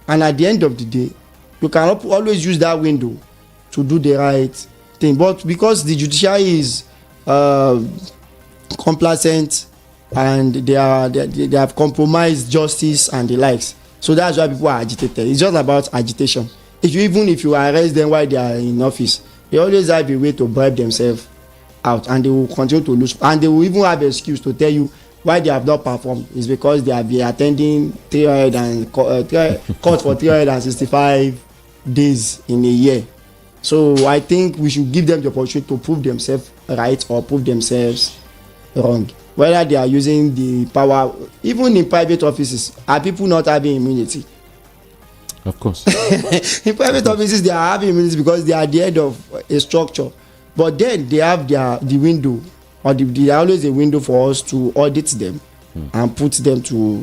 And at the end of the day, you can always use that window to do the right thing. But because the judiciary is complacent and they have compromised justice and the likes, so that's why people are agitated. It's just about agitation. Even if you arrest them while they are in office, they always have a way to bribe themselves out, and they will continue to lose, and they will even have an excuse to tell you why they have not performed. It's because they have been attending court for 365 days in a year. So I think we should give them the opportunity to prove themselves right or prove themselves wrong. Whether they are using the power, even in private offices, are people not having immunity? Of course. In private offices, they are having immunity because they are the head of a structure. But then they have the window, or there always a window for us to audit them and put them to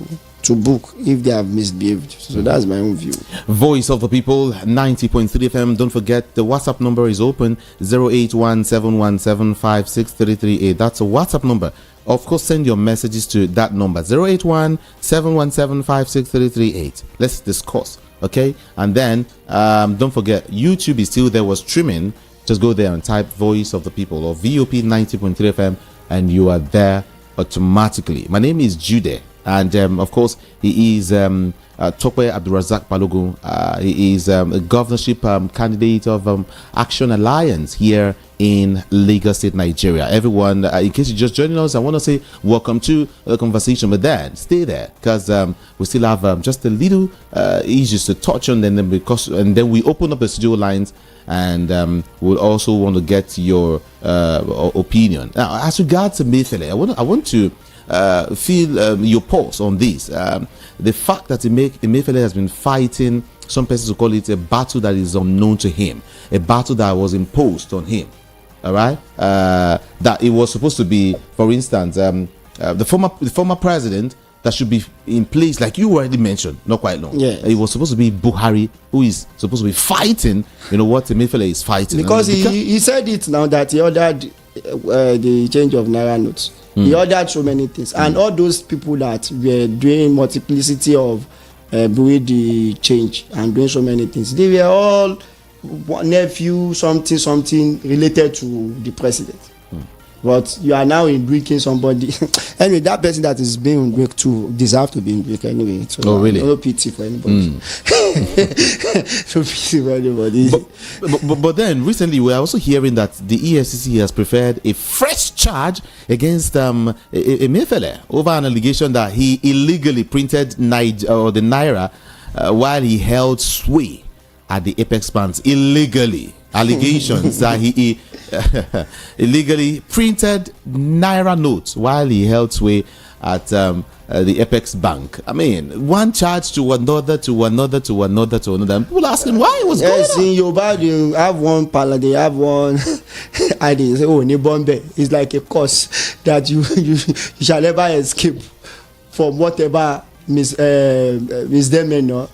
book if they have misbehaved. So that's my own view. Voice of the People, 90.3 FM. Don't forget the WhatsApp number is open, 081-717-56338. That's a WhatsApp number. Of course, send your messages to that number, 081-717-56338. Let's discuss, okay? And then don't forget, YouTube is still there, was streaming. Just go there and type Voice of the People or VOP 90.3 FM and you are there automatically. My name is Jude, and of course he is Tope Abdurazak Balogun. He is a governorship candidate of Action Alliance here in Lagos State, Nigeria. Everyone, in case you're just joining us, I want to say welcome to the conversation, but then stay there because we still have just a little issues to touch on, and then we open up the studio lines, and we'll also want to get your opinion. Now, as regards to Emefiele, I want to feel your pulse on this. The fact that Emefiele has been fighting, some persons will call it a battle that is unknown to him, a battle that was imposed on him. All right, that it was supposed to be, for instance, the former president that should be in place, like you already mentioned, not quite long. Yeah, it was supposed to be Buhari, who is supposed to be fighting. You know what Emefiele is fighting, because he said it now that he ordered the change of naira notes. He ordered so many things, and all those people that were doing multiplicity of the change and doing so many things, they were all nephew something related to the president. But you are now in breaking somebody. Anyway, that person that is being break too deserve to be in break anyway. So really? No pity for anybody. No pity for anybody. But then recently we are also hearing that the EFCC has preferred a fresh charge against Emefiele over an allegation that he illegally printed the naira while he held sway at the Apex banks illegally. Allegations that he illegally printed naira notes while he held sway at the Apex Bank. I mean, one charge to another. And people asking why it was going on. In Yoruba, they have one pala, they have one ID. Say, oh, Nibombe. It's like a curse that you shall never escape from whatever misdemeanor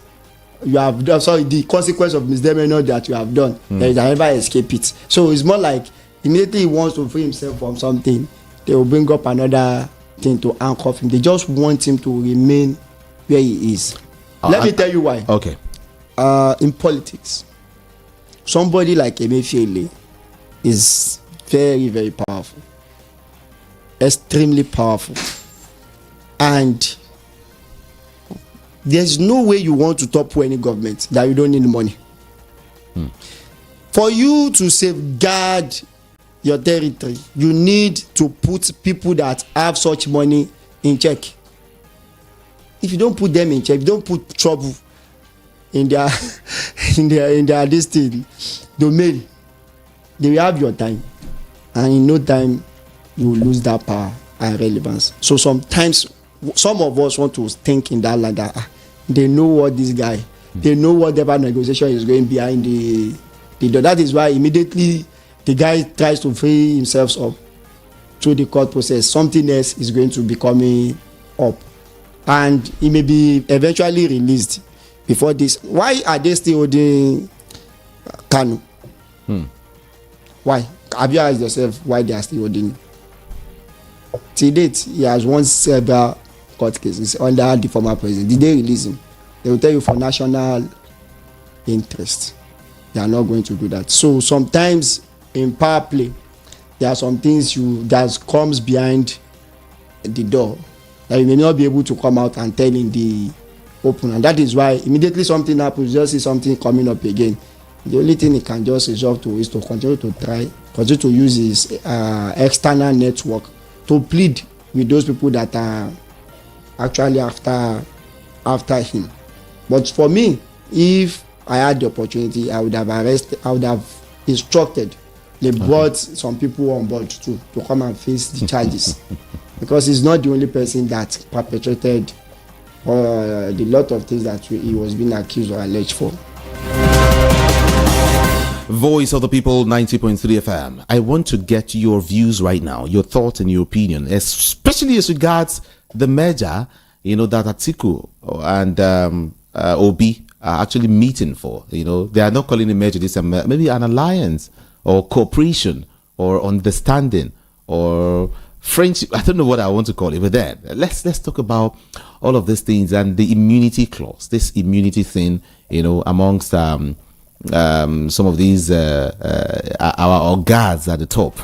you have done. Sorry, the consequence of misdemeanor that you have done. They shall never escape it. So it's more like immediately he wants to free himself from something, they will bring up another thing to handcuff him. They just want him to remain where he is. Let me tell you why. Okay. In politics, somebody like Emefiele is very, very powerful, extremely powerful, and there's no way you want to topple any government that you don't need money. For you to safeguard your territory, you need to put people that have such money in check. If you don't put them in check, don't put trouble in their in their this thing domain, they will have your time, and in no time you will lose that power and relevance. So sometimes some of us want to think in that line that they know what this guy, they know whatever negotiation is going behind the door. That is why immediately the guy tries to free himself up through the court process, something else is going to be coming up, and he may be eventually released before this. Why are they still holding Kanu? Why? Have you asked yourself why they are still holding him? Till date, he has won several court cases under the former president. Did they release him? They will tell you for national interest. They are not going to do that. So sometimes in power play, there are some things that comes behind the door that you may not be able to come out and tell in the open, and that is why immediately something happens, you just see something coming up again. The only thing he can just resolve to is to continue to use his external network to plead with those people that are actually after him. But for me, if I had the opportunity, I would have instructed. They brought some people on board too to come and face the charges, because he's not the only person that perpetrated the lot of things that he was being accused or alleged for. Voice of the People, 90.3 FM. I want to get your views right now, your thoughts and your opinion, especially as regards the merger, that Atiku and Obi are actually meeting for. They are not calling it merger, this maybe an alliance or cooperation or understanding or friendship. I don't know what I want to call it, but then let's talk about all of these things and the immunity clause, this immunity thing, amongst some of these our guards at the top.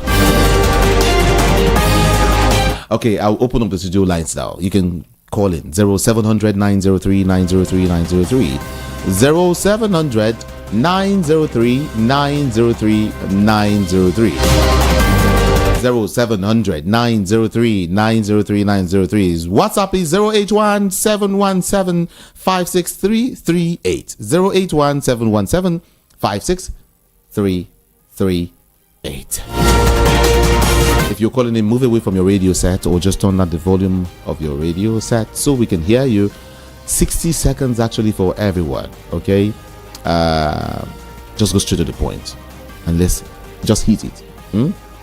Okay, I'll open up the studio lines now. You can call in 0700 903 903 903 0700 903 903 903 0700 903 903 903. WhatsApp is 081 717 56338 081 717 56338. If you're calling in, move away from your radio set or just turn up the volume of your radio set so we can hear you. 60 seconds actually for everyone, okay? Just go straight to the point and let's just hit it.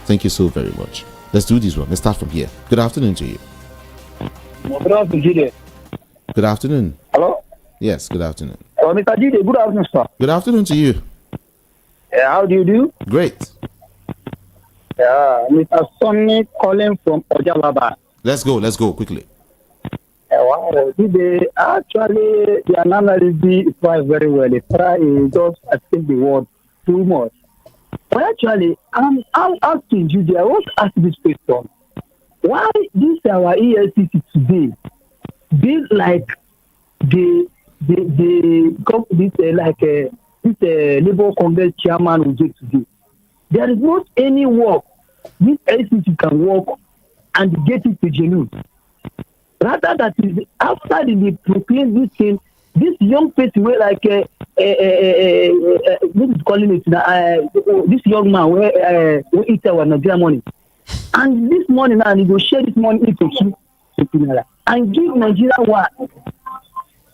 Thank you so very much. Let's do this one. Let's start from here. Good afternoon to you. Good afternoon. Good afternoon. Hello? Yes, good afternoon. Mr. Jide, good afternoon, sir. Good afternoon to you. How do you do? Great. Mr. Sonny calling from Ojababa. Let's go quickly. Today, actually, the analysis is very well. It just I think the word too much. But actually, I'm asking you, I want to ask this question. Why this our ELCC today be like this Labour Congress chairman will do today? There is not any work this ELCC can work and get it to genuine. Rather that is after they proclaim this thing, this young person where like what is calling it this young man where we eat our Nigerian money, and this money now he go share this money into two and give Nigeria what.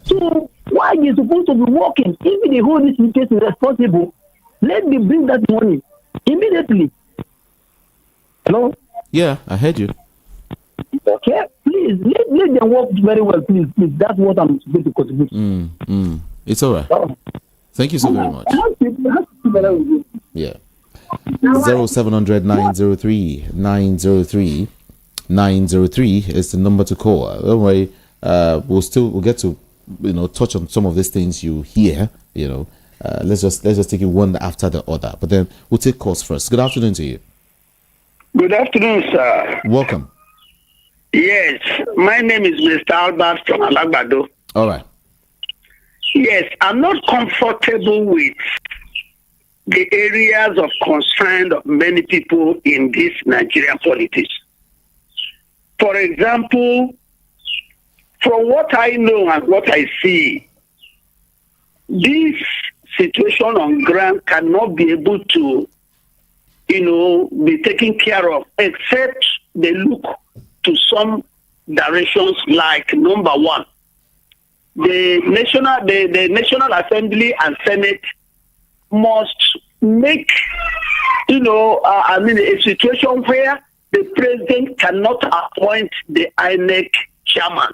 So why they supposed to be working? If they hold this person responsible, let them bring that money immediately. Hello? Yeah, I heard you. Okay, please let them work very well, please. That's what I'm going to contribute. It's all right. Thank you so very much. Yeah. 0700 903 903 903 is the number to call. Don't worry, we'll get to touch on some of these things you hear. Let's just take it one after the other. But then we'll take calls first. Good afternoon to you. Good afternoon, sir. Welcome. Yes, my name is Mr. Albert from Alagbado. All right. Yes, I'm not comfortable with the areas of concern of many people in this Nigerian politics. For example, from what I know and what I see, this situation on ground cannot be able to, be taken care of, except they look to some directions like number one, the National Assembly and Senate must make, a situation where the president cannot appoint the INEC chairman.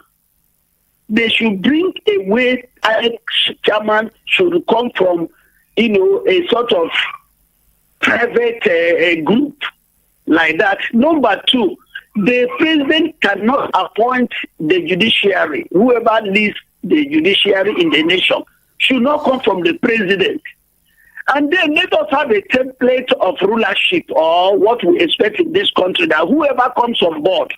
They should bring a way INEC chairman should come from, a sort of private group like that. Number two, the president cannot appoint the judiciary. Whoever leads the judiciary in the nation should not come from the president. And then let us have a template of rulership, or what we expect in this country, that whoever comes on board,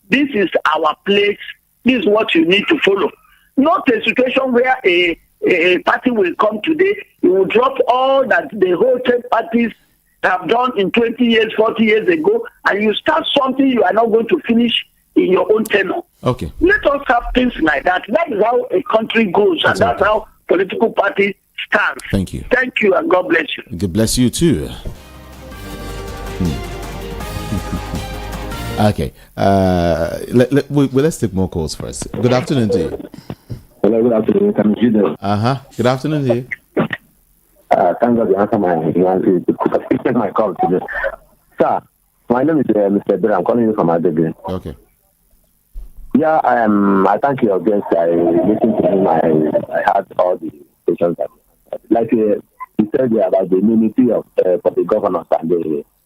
this is our place, this is what you need to follow. Not a situation where a party will come today, you will drop all that the whole 10 parties have done in 20 years, 40 years ago, and you start something you are not going to finish in your own tenure. Okay. Let us have things like that. That is how a country goes, and that's how political parties stand. Thank you. Thank you, and God bless you. God bless you too. Okay. Let's take more calls first. Good afternoon to you. Hello, good afternoon. Good afternoon to you. Thank God you answer my call today. Sir, my name is Mr. Bera. I'm calling you from Adegbe. Okay. Yeah, I thank your guest. I listened to him. I had all the questions that, like he said about the immunity of for the governors and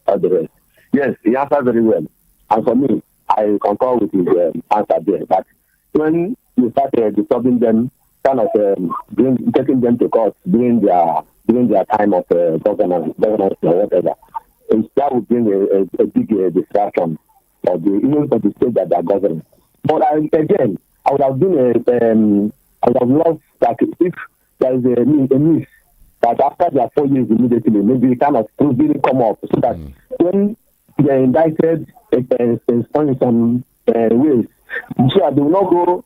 all the rest. Yes, he answered very well. And for me, I concur with his answer there. But when you start disturbing them, kind of taking them to court during their time of governance or whatever, that would bring a big distraction of even for the state that they are governing. But I would have loved that if there is a miss, that after their 4 years immediately, maybe kind of really come up, so that when they are indicted in some ways, so that they will not go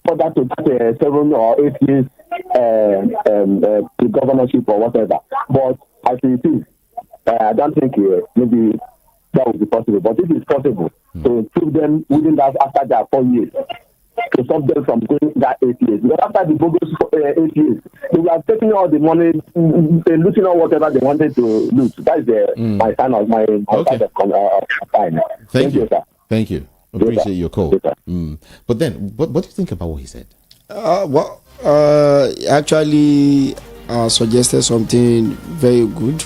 further to that 7 or 8 years the governorship or whatever. But as it is, I don't think maybe that would be possible. But if it's possible to prove them within that after their 4 years, to stop them from going that 8 years. Because after the bogus 8 years, they were taking all the money, looting all whatever they wanted to loot. That is my sign of my side of time. Thank you, sir. Thank you. Appreciate your call. But then, what do you think about what he said? Actually suggested something very good.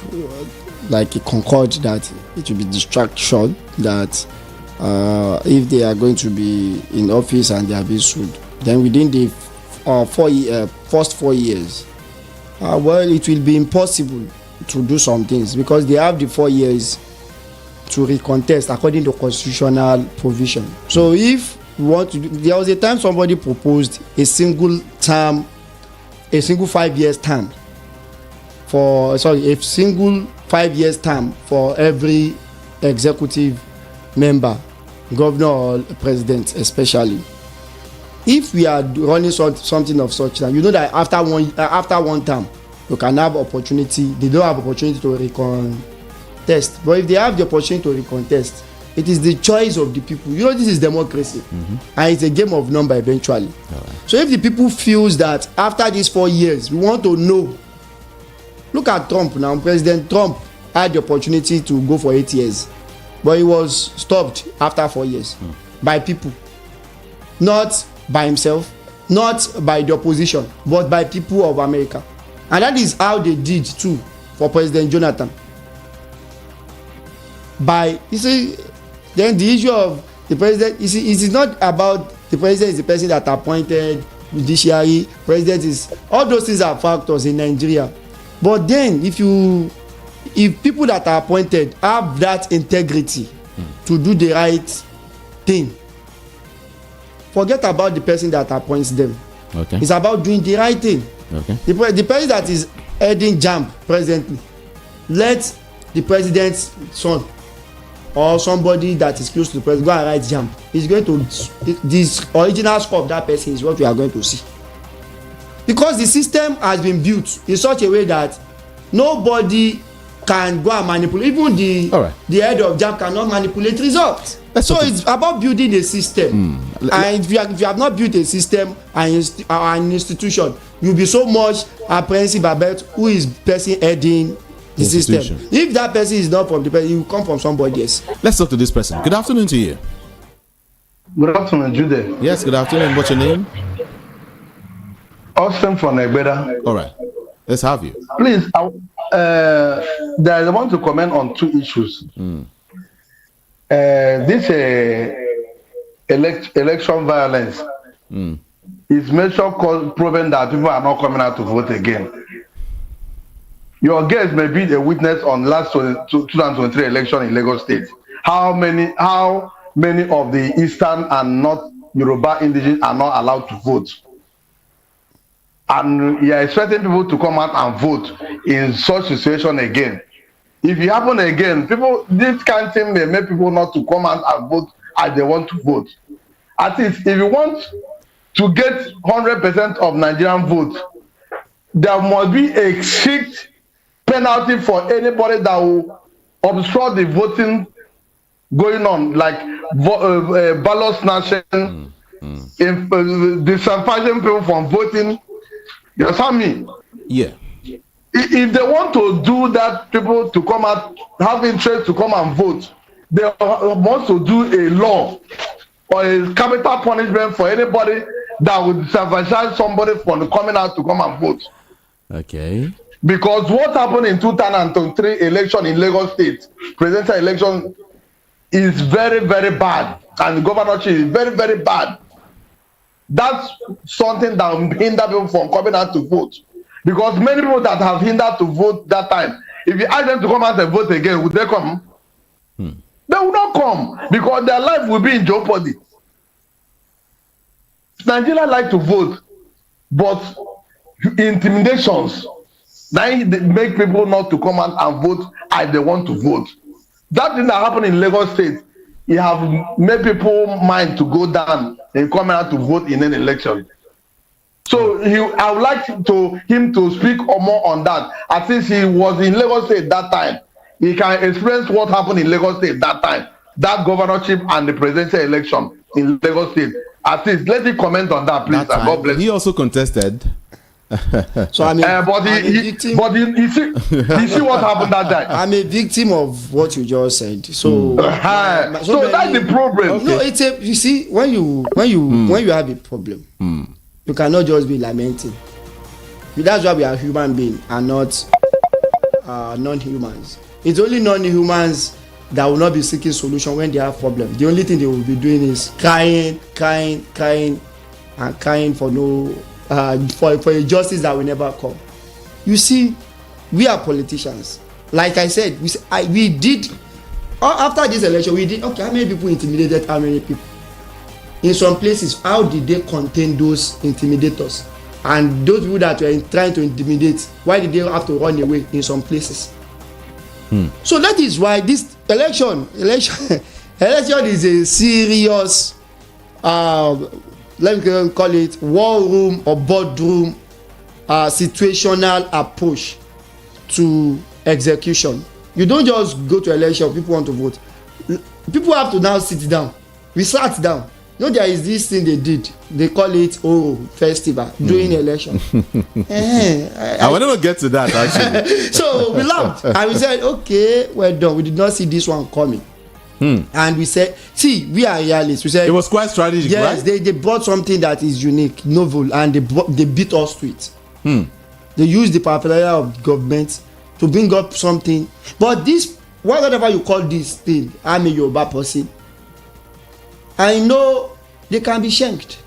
Like he concurred that it will be distraction, that if they are going to be in office and they are being sued, then within the first 4 years, it will be impossible to do some things, because they have the 4 years to recontest according to constitutional provision. So if we want to there was a time somebody proposed a single 5 years term a single 5 years term for every executive member, governor or president especially. If we are running something of such time, you know that after one term you can have opportunity. They don't have opportunity to recontest, but if they have the opportunity to recontest, it is the choice of the people. You know, this is democracy, and it's a game of number eventually. So if the people feels that after these 4 years we want to know, look at Trump now. President Trump had the opportunity to go for 8 years, but he was stopped after 4 years by people, not by himself, not by the opposition, but by people of America. And that is how they did too for President Jonathan. Then the issue of the president, it is not about the president is the person that appointed judiciary. President is, all those things are factors in Nigeria. But then if people that are appointed have that integrity to do the right thing, forget about the person that appoints them. Okay. It's about doing the right thing. Okay. The person that is heading JAMB presently, let the president's son or somebody that is close to the president go and write JAMB. It's going to, this original score of that person is what we are going to see. because the system has been built in such a way that nobody can go and manipulate. Even the head of JAMB cannot manipulate results. So it's about building a system. And if you have not built a system and an institution, you'll be so much apprehensive about who is person heading the system. If that person is not from the person, he will come from somebody else. Let's talk to this person. Good afternoon to you. Good afternoon, Jude. Yes, good afternoon. What's your name? Austin from Egbeda. All right. Let's have you. Please, I want to comment on two issues. This election violence is major proven that people are not coming out to vote again. Your guest may be a witness on last 2023 election in Lagos State. How many of the Eastern and North Yoruba indigenous are not allowed to vote? And you are expecting people to come out and vote in such situation again. If it happen again, this kind of thing may make people not to come out and vote as they want to vote. At least, if you want to get 100% of Nigerian votes, there must be a strict penalty for anybody that will obstruct the voting going on, like ballot snatching, disenfranchising people from voting. You understand me? Yeah. If they want to do that, people to come out, have interest to come and vote, they want to do a law or a capital punishment for anybody that would disenfranchise somebody from coming out to come and vote. Okay. Because what happened in 2023 election in Lagos State, presidential election, is very, very bad. And the governorship is very, very bad. That's something that will hinder people from coming out to vote. Because many people that have hindered to vote that time, if you ask them to come out and vote again, would they come? They will not come because their life will be in jeopardy. Nigeria like to vote, but intimidations they make people not to come out and vote as they want to vote. That thing that happened in Lagos State, it have made people mind to go down and come out to vote in an election. So I would like him to speak more on that. At least he was in Lagos State that time. He can experience what happened in Lagos State that time, that governorship and the presidential election in Lagos State. At least let me comment on that, please. God bless. He also contested. So I mean, you see what happened that time. I'm a victim of what you just said. So, so that's the problem. Okay. No, it's you see when you have a problem, you cannot just be lamenting. That's why we are human beings and not non-humans. It's only non-humans that will not be seeking solution when they have problems. The only thing they will be doing is crying for no. For a justice that will never come. You see, we are politicians. Like I said, we did after this election. We did okay. How many people intimidated? How many people? In some places, how did they contain those intimidators? And those people that were trying to intimidate, why did they have to run away? In some places. So that is why this election is a serious. Let me call it war room or boardroom situational approach to execution. You don't just go to election, people want to vote. People have to now sit down. We sat down. You know, there is this thing they did. They call it Oro Festival during election. I want to get to that actually. So we laughed and we said, okay, well done. We did not see this one coming. And we said, see, we are realists. We said it was quite strategic, yes, right? They brought something that is unique, novel, and they beat us to it. They used the popularity of government to bring up something. But this, whatever you call this thing, I'm a Yoruba person. I know they can be shanked.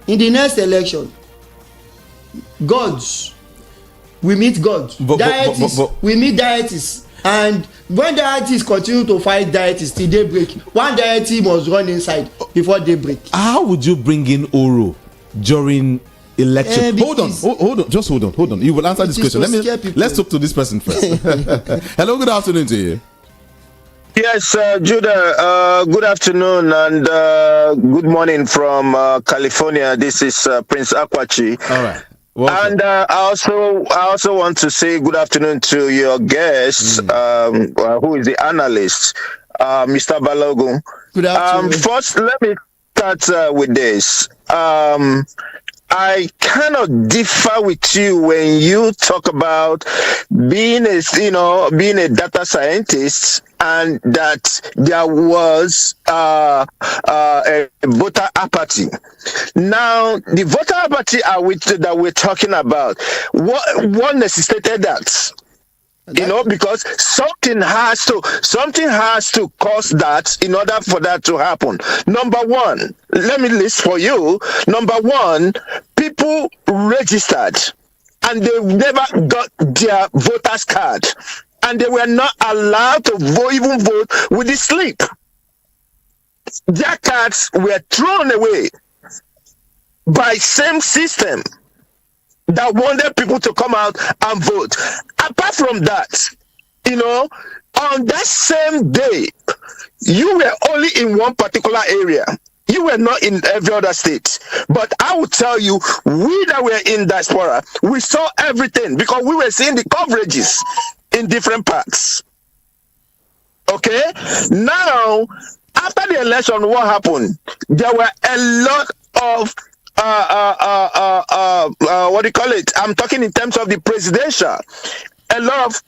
In the next election, gods, we meet gods. Deities, we meet deities. And when deities continue to fight deities till daybreak, one deity must run inside before daybreak. How would you bring in Oro during election? Hold on. You will answer this question. Let's talk to this person first. Hello, good afternoon to you. Yes, Judah, good afternoon and good morning from California. This is Prince Akwachi. All right. Welcome. And I also want to say good afternoon to your guest, who is the analyst, Mr. Balogun. Good afternoon. First, let me start with this. I cannot differ with you when you talk about being a data scientist and that there was a voter apathy. Now, the voter apathy that we're talking about, what necessitated that? Because something has to cause that in order for that to happen. Number one, let me list for you. Number one, people registered and they never got their voter's card, and they were not allowed to even vote with the slip. Their cards were thrown away by same system that wanted people to come out and vote. Apart from that, on that same day, you were only in one particular area. You were not in every other state. But I will tell you, we that were in Diaspora, we saw everything because we were seeing the coverages in different parts. Okay? Now, after the election, what happened? There were a lot of what do you call it? I'm talking in terms of the presidential. A lot of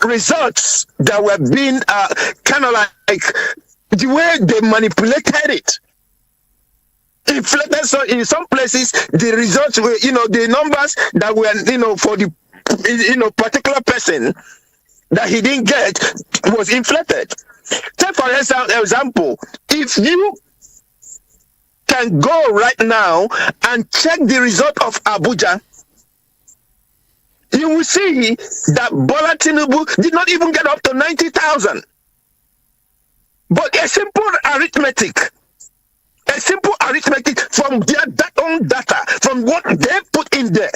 results that were being kind of like the way they manipulated it. Inflated. So in some places, the results were, the numbers that were, for the, particular person that he didn't get was inflated. Take for example, if you can go right now and check the result of Abuja, you will see that Bola Tinubu did not even get up to 90,000. But a simple arithmetic from their own data, from what they put in there,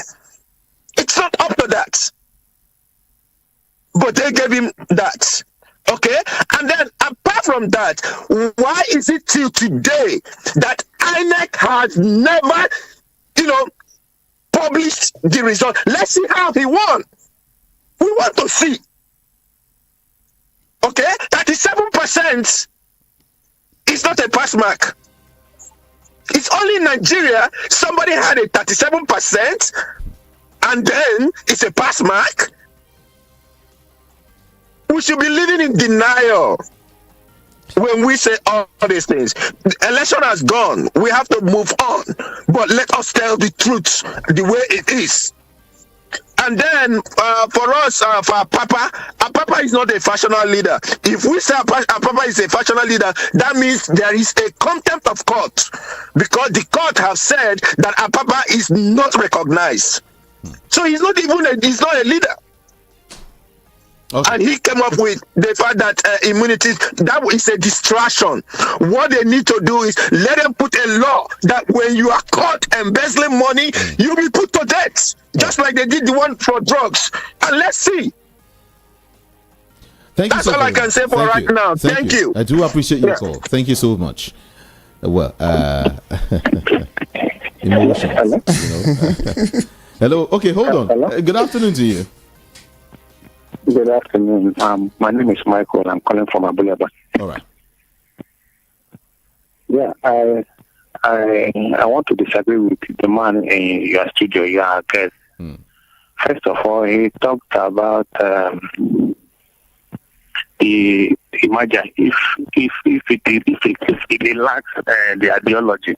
it's not up to that. But they gave him that. Okay? And then apart from that, why is it till today that INEC has never, published the result? Let's see how he won. We want to see. Okay? 37% is not a pass mark. It's only in Nigeria somebody had a 37% and then it's a pass mark. We should be living in denial when we say all these things. The election has gone. We have to move on. But let us tell the truth the way it is. And then for us, for Papa is not a factional leader. If we say Papa is a factional leader, that means there is a contempt of court. Because the court have said that Papa is not recognized. So he's not a leader. Okay. And he came up with the fact that immunity, that is a distraction. What they need to do is let them put a law that when you are caught embezzling money, you'll be put to death. Just like they did the one for drugs. And let's see. That's all I can say for right now. Thank you. I do appreciate your call. Thank you so much. Emotions. Hello. Okay, hold on. Hello? Good afternoon to you. Good afternoon. My name is Michael. I'm calling from Abulaba. All right. Yeah, I want to disagree with the man in your studio, your guest. First of all, he talked about imagine if it lacks the ideology.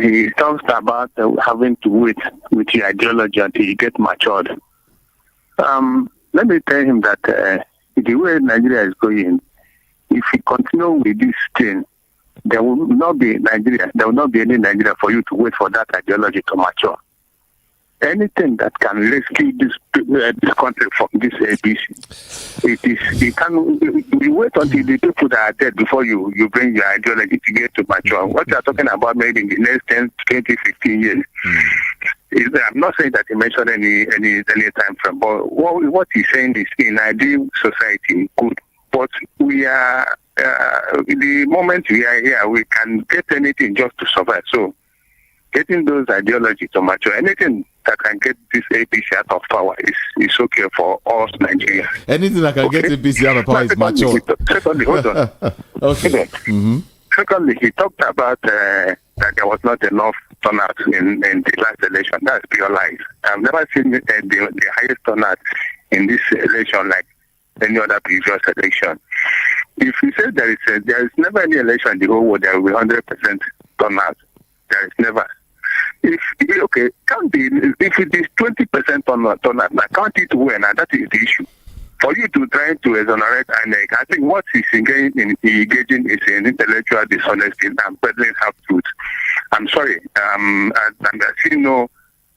He talks about having to wait with the ideology until you get matured. Let me tell him that the way Nigeria is going, if we continue with this thing, there will not be Nigeria. There will not be any Nigeria for you to wait for that ideology to mature. anything that can rescue this country from this APC. It can. We wait until the people that are dead before you bring your ideology to get to mature. What you are talking about maybe in the next 10, 20, 15 years. I'm not saying that he mentioned any time frame, but what he's saying is in ideal society, good. But we are, in the moment we are here, we can get anything just to survive. So getting those ideologies to mature, anything that can get this APC out of power is okay for us Nigerians. Anything that can get APC out of power is mature. Secondly, hold on. Okay. Mm-hmm. Secondly, he talked about that there was not enough turnout in the last election. That's pure lies. I've never seen the highest turnout in this election like any other previous election. If you say there is never any election in the whole world there will be 100% turnout, there is never. If it is 20% turnout, now count it well, and that is the issue. For you to try to exonerate INEC, I think what he's engaging is in intellectual dishonesty and peddling half truth. I'm sorry, and I see no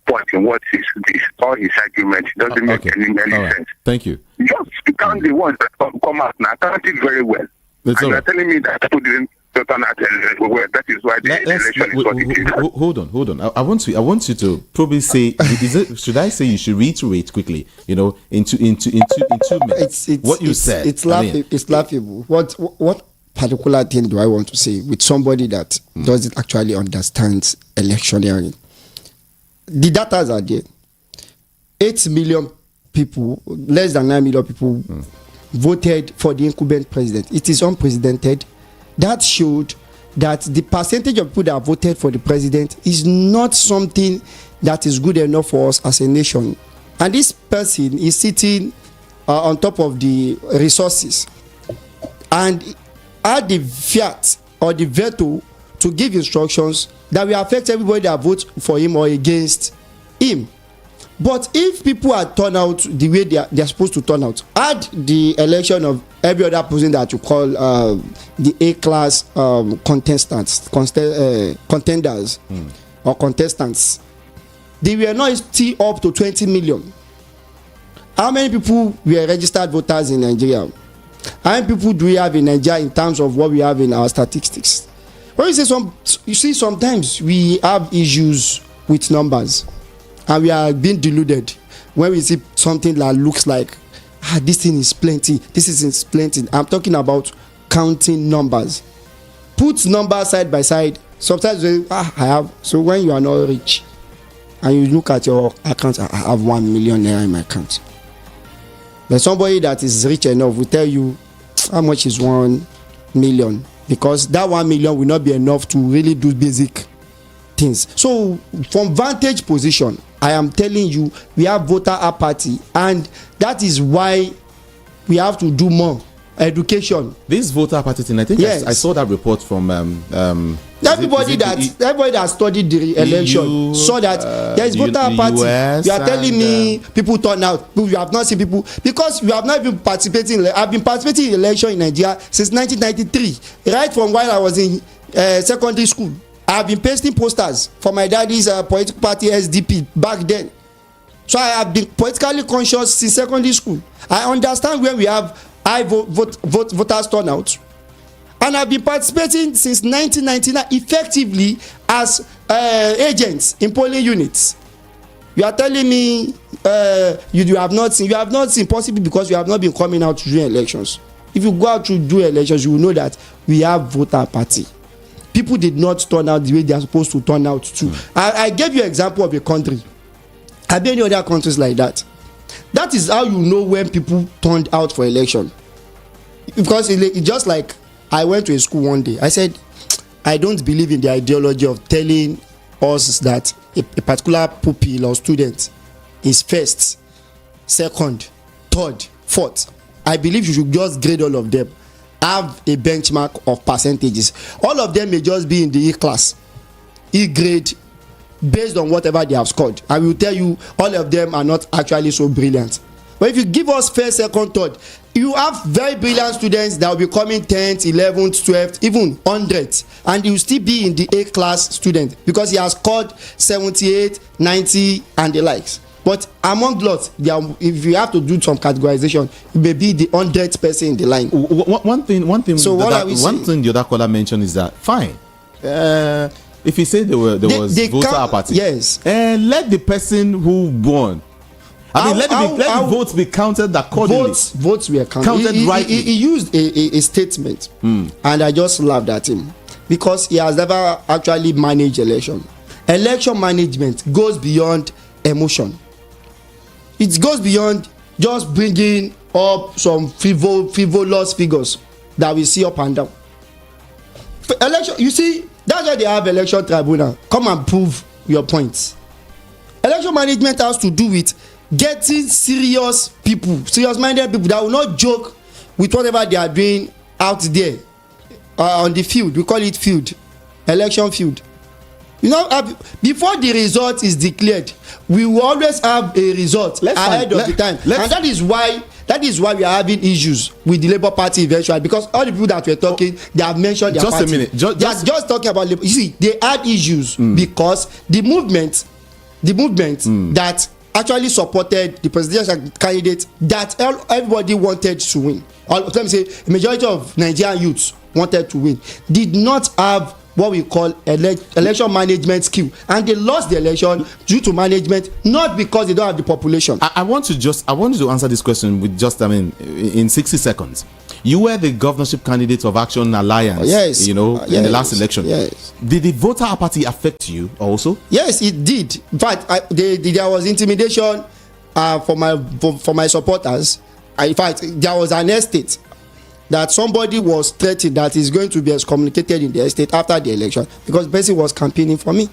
point in what is this or his argument. It doesn't make any sense. Thank you. Just to count the ones that come out now, count it very well. And you're telling me that people didn't turn out well. That is why the election is what it is. Hold on. I want you to probably say. Should I say you should reiterate quickly? In 2 minutes. What you said. It's laughable. What particular thing do I want to say with somebody that doesn't actually understand electioneering? The data are there. 8 million people, less than 9 million people voted for the incumbent president. It is unprecedented. That showed that the percentage of people that voted for the president is not something that is good enough for us as a nation. And this person is sitting on top of the resources and had the fiat or the veto to give instructions that will affect everybody that votes for him or against him. But if people are turned out the way they are supposed to turn out, had the election of every other person that you call the A-class contenders or contestants, they were not still up to 20 million. How many people were registered voters in Nigeria? How many people do we have in Nigeria in terms of what we have in our statistics? When you see sometimes we have issues with numbers. And we are being deluded when we see something that looks like, this thing is plenty, this is plenty. I'm talking about counting numbers. Put numbers side by side. Sometimes you say, I have. So when you are not rich and you look at your account, I have 1 million naira in my account. But somebody that is rich enough will tell you how much is 1 million. Because that 1 million will not be enough to really do basic things. So from vantage position, I am telling you, we have voter apathy, and that is why we have to do more education. This voter apathy thing, I think I saw that report from everybody that studied the election saw that there is voter apathy. You are telling me people turn out. You have not seen people because you have not even participating. I've been participating in election in Nigeria since 1993, right from while I was in secondary school. I have been pasting posters for my daddy's political party SDP back then. So I have been politically conscious since secondary school. I understand where we have high voters turnout. And I've been participating since 1999 effectively as agents in polling units. You are telling me you have not seen possibly because you have not been coming out to do elections. If you go out to do elections, you will know that we have voter apathy. People did not turn out the way they are supposed to turn out too. I gave you an example of a country. Are there any other countries like that? That is how you know when people turned out for election. Because it's just like I went to a school one day. I said, I don't believe in the ideology of telling us that a particular pupil or student is first, second, third, fourth. I believe you should just grade all of them. Have a benchmark of percentages. All of them may just be in the E class, E grade, based on whatever they have scored. I will tell you, all of them are not actually so brilliant. But if you give us first, second, third, you have very brilliant students that will be coming 10th, 11th, 12th, even 100th, and you will still be in the A-class student because he has scored 78, 90, and the likes. But among lots, if you have to do some categorization, you may be the 100th person in the line. One thing. So one thing the other caller mentioned is that fine. If you say there was voter apathy, yes, let the person who won. Let the votes be counted accordingly. Votes were counted rightly. He used a statement, and I just laughed at him because he has never actually managed election. Election management goes beyond emotion. It goes beyond just bringing up some frivolous figures that we see up and down. For election, you see, that's why they have election tribunal. Come and prove your points. Election management has to do with getting serious minded people that will not joke with whatever they are doing out there on the field. We call it field, election field. You know, before the result is declared, we will always have a result ahead of the time, and that is why we are having issues with the Labour Party eventually, because all the people that were talking, they have mentioned their just party. A minute, just talking about Labour. You see, they had issues because the movement that actually supported the presidential candidate that everybody wanted to win, or let me say a majority of Nigerian youths wanted to win, did not have what we call election management skill, and they lost the election due to management, not because they don't have the population. I want you to answer this question with just in 60 seconds. You were the governorship candidate of Action Alliance, in the last election. Yes. Did the voter apathy affect you also? Yes, it did. In fact, there was intimidation for my supporters. In fact, there was an estate that somebody was threatened that is going to be excommunicated in the estate after the election because the person was campaigning for me.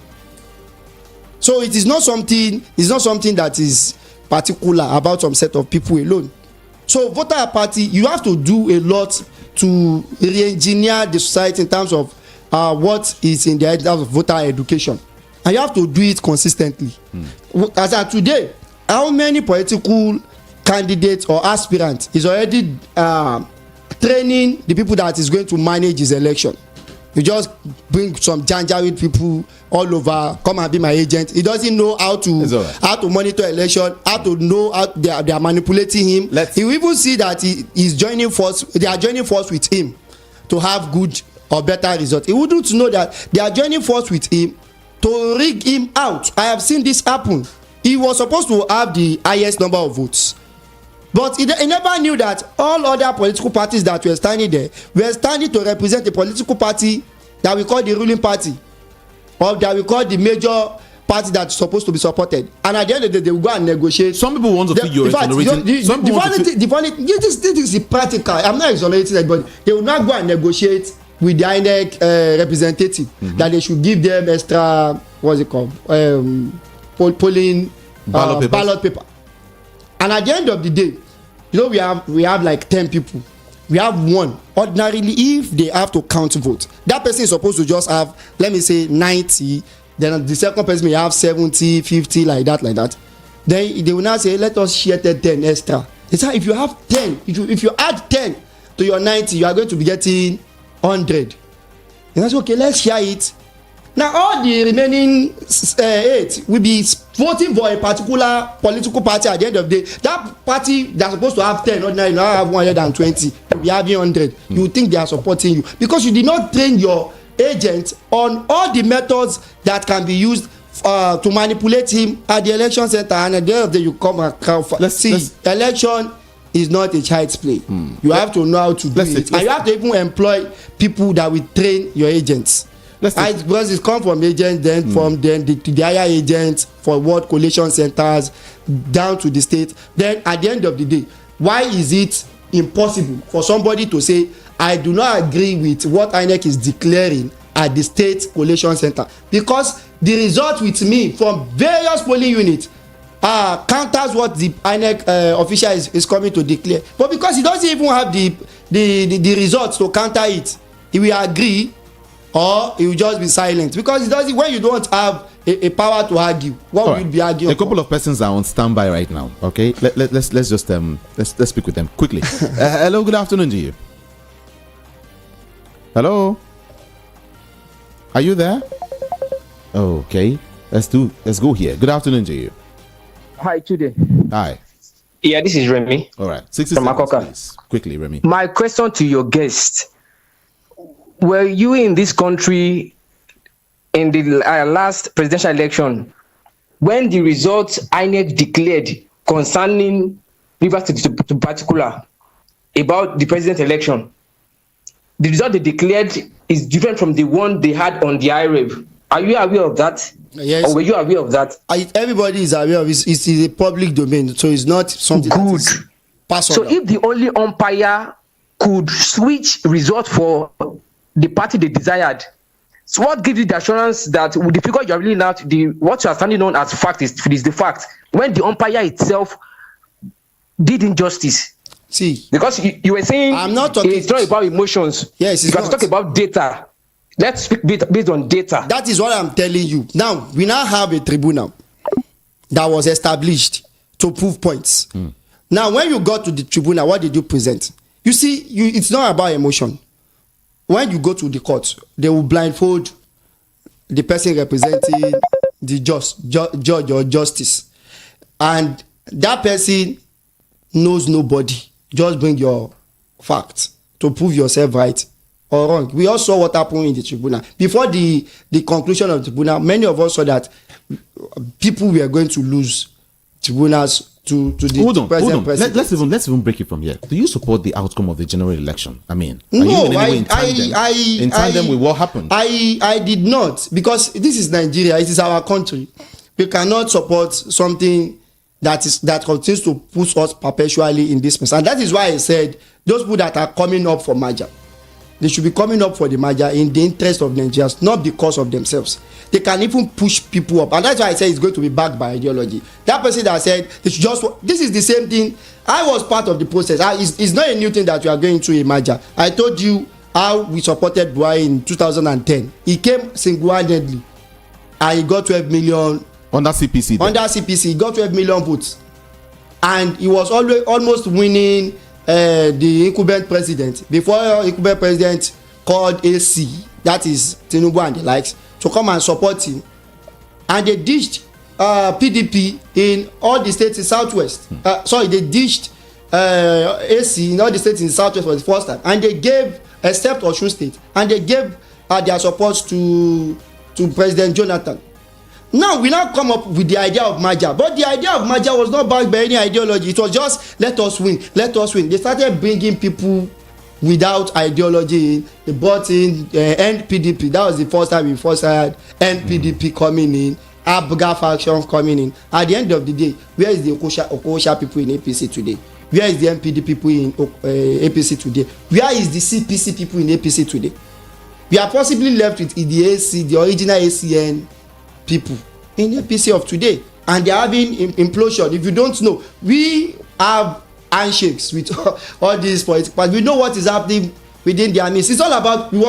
So it is not something that is particular about some set of people alone. So voter apathy, you have to do a lot to re-engineer the society in terms of what is in the terms of voter education, and you have to do it consistently. As of today, how many political candidates or aspirants is already training the people that is going to manage his election? You just bring some janjaweed people all over, come and be my agent. He doesn't know how to monitor election, how to know how they are manipulating him. He will even see that he's joining force. They are joining force with him to have good or better results. He wouldn't know that they are joining force with him to rig him out. I have seen this happen. He was supposed to have the highest number of votes, but he never knew that all other political parties that were standing there were standing to represent the political party that we call the ruling party, or that we call the major party that's supposed to be supported. And at the end of the day, they will go and negotiate. Some people want to feel you're exonerating. This is the practical. I'm not exonerating anybody. They will not go and negotiate with the INEC representative that they should give them extra, what's it called, polling ballot paper. And at the end of the day, we have like 10 people. We have one. Ordinarily, if they have to count votes, that person is supposed to just have, let me say, 90. Then the second person may have 70, 50, like that. Then they will now say, let us share 10 extra. It's like if you have 10, if you add 10 to your 90, you are going to be getting 100. And that's okay, let's share it. Now all the remaining 8 will be voting for a particular political party. At the end of the day, that party that's supposed to have 10 ordinary now have 120, will be having 100. You think they are supporting you because you did not train your agent on all the methods that can be used to manipulate him at the election center. And at the end of the day, you come and election is not a child's play. You have to know how to do it, and you have to even employ people that will train your agents. Because it comes from agents, then from the higher agents for ward collation centers down to the state. Then at the end of the day, why is it impossible for somebody to say, I do not agree with what INEC is declaring at the state collation center? Because the result with me from various polling units counters what the INEC official is coming to declare. But because he doesn't even have the results to counter it, he will agree. or he will just be silent, because it doesn't, when you don't have a power to argue, what will you be arguing? A couple of persons are on standby right now. Okay, let's just let's speak with them quickly. Hello, good afternoon to you. Hello, are you there? Okay, let's go here. Good afternoon to you. Hi, today. Hi. Yeah, this is Remy. All right, 60 from seconds, Makoka. please. Quickly, Remy. My question to your guest: were you in this country in the last presidential election when the results INEC declared concerning Rivers State to particular about the president election? The result they declared is different from the one they had on the IREV. Are you aware of that? Yes. Or were you aware of that? Everybody is aware of it. It's a public domain, so it's not something good. That is personal. So if the only umpire could switch result for the party they desired, so what gives you the assurance that with the figure you're reading out, what you are standing on as fact is the fact, when the umpire itself did injustice? See, because you were saying I'm not talking. It's not about emotions. Yes, it's you have to talk about data. Let's speak based on data. That is what I'm telling you. Now, we now have a tribunal that was established to prove points. Now, when you got to the tribunal, what did you present? You see, it's not about emotion. When you go to the court, they will blindfold the person representing the judge or justice. And that person knows nobody. Just bring your facts to prove yourself right or wrong. We all saw what happened in the tribunal. Before the conclusion of the tribunal, many of us saw that people were going to lose tribunals to the present president. Let's even break it from here. Do you support the outcome of the general election? I mean, are no, you in any way in tandem with what happened? I did not, because this is Nigeria. It is our country. We cannot support something that continues to push us perpetually in this mess. And that is why I said those people that are coming up for merger, they should be coming up for the merger in the interest of Nigerians, not because of themselves. They can even push people up, and that's why I say it's going to be backed by ideology. That person that said they should just, this is the same thing. I was part of the process. It's not a new thing that we are going through a merger. I told you how we supported Buhari in 2010. He came single-handedly and he got 12 million under CPC. Under CPC, he got 12 million votes, and he was almost winning the incumbent president before incumbent president called AC, that is Tinubu and the likes, to come and support him. And they ditched PDP in all the states in Southwest. They ditched AC in all the states in Southwest for the first time, and they gave, except Osun State, and they gave their support to President Jonathan. Now we now come up with the idea of merger, but the idea of merger was not backed by any ideology. It was just let us win. They started bringing people without ideology. They brought in NPDP. That was the first time we first had NPDP coming in, Abga faction coming in. At the end of the day, where is the Okosha people in APC today? Where is the NPD people in APC today? Where is the CPC people in APC today? We are possibly left with the AC, the original ACN people in APC of today, and they are having implosion. If you don't know, we have handshakes with all these politics, but we know what is happening within their midst. It's all about you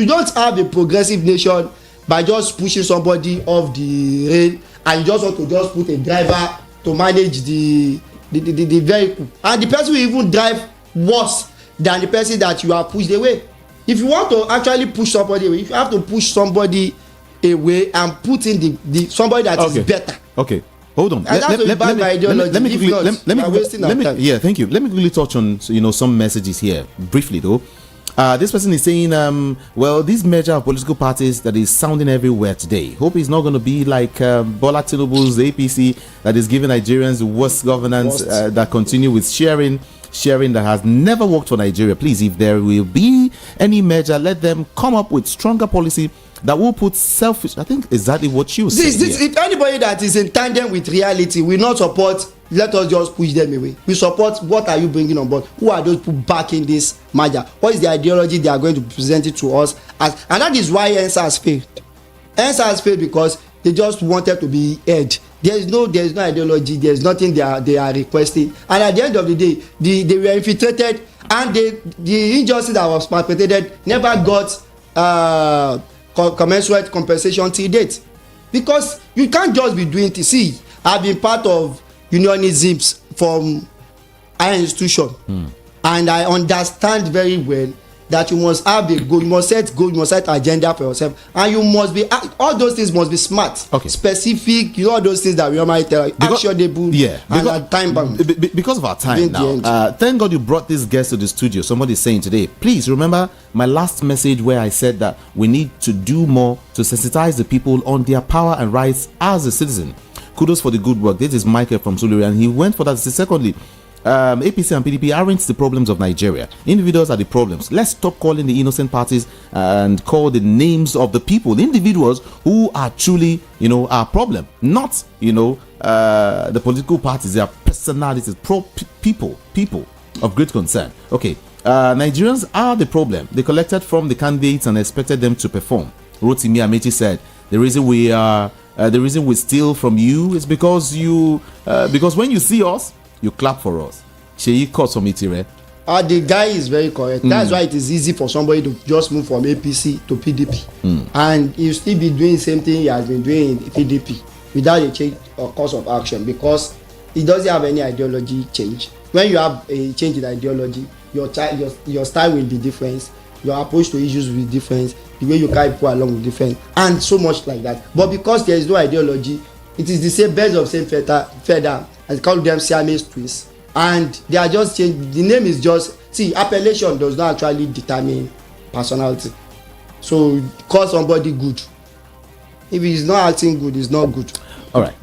don't have a progressive nation by just pushing somebody off the rail, and you just want to just put a driver to manage the vehicle, and the person will even drive worse than the person that you have pushed away. If you want to actually push somebody away, if you have to push somebody away and put in the somebody that is better. Okay, hold on. Let me thank you. Let me quickly touch on some messages here briefly though. This person is saying, well, this merger of political parties that is sounding everywhere today. Hope it's not going to be like Bola Tinubu's APC that is giving Nigerians the worst governance that continue with sharing that has never worked for Nigeria. Please, if there will be any merger, let them come up with stronger policy that will put selfish. I think exactly what you said. If anybody that is in tandem with reality will not support, let us just push them away. We support. What are you bringing on board? Who are those people backing this merger? What is the ideology they are going to present it to us as? And that is why ENSA has failed. ENSA has failed because they just wanted to be heard. There is no ideology. There is nothing they are requesting. And at the end of the day, they were infiltrated. and the injustice that was perpetrated never got commensurate compensation till date, because you can't just be doing it. See, I've been part of unionisms from higher institution, and I understand very well that you must have a goal, you must set goal, you must set agenda for yourself, and you must be, all those things must be smart, specific, all those things that we normally tell, actionable, and time bound. Because of our time now, thank God you brought this guest to the studio. Somebody is saying today, please remember my last message where I said that we need to do more to sensitize the people on their power and rights as a citizen. Kudos for the good work. This is Michael from Suluri, and he went for that. Secondly, APC and PDP aren't the problems of Nigeria. Individuals are the problems. Let's stop calling the innocent parties and call the names of the people, the individuals who are truly, our problem. Not, the political parties. They are personalities, people of great concern. Okay, Nigerians are the problem. They collected from the candidates and expected them to perform. Rotimi Amechi said, the reason we steal from you is because when you see us, you clap for us. The guy is very correct. That's why it is easy for somebody to just move from APC to PDP, and you still be doing the same thing he has been doing in PDP without a change or course of action, because he doesn't have any ideology change. When you have a change in ideology, your style will be different, your approach to issues will be different, the way you carry people along will be different, and so much like that. But because there is no ideology, it is the same birds of same feather. I call them Siamese twins, and they are just changed. The name is just, appellation does not actually determine personality. So call somebody good. If he's not acting good, he's not good. All right.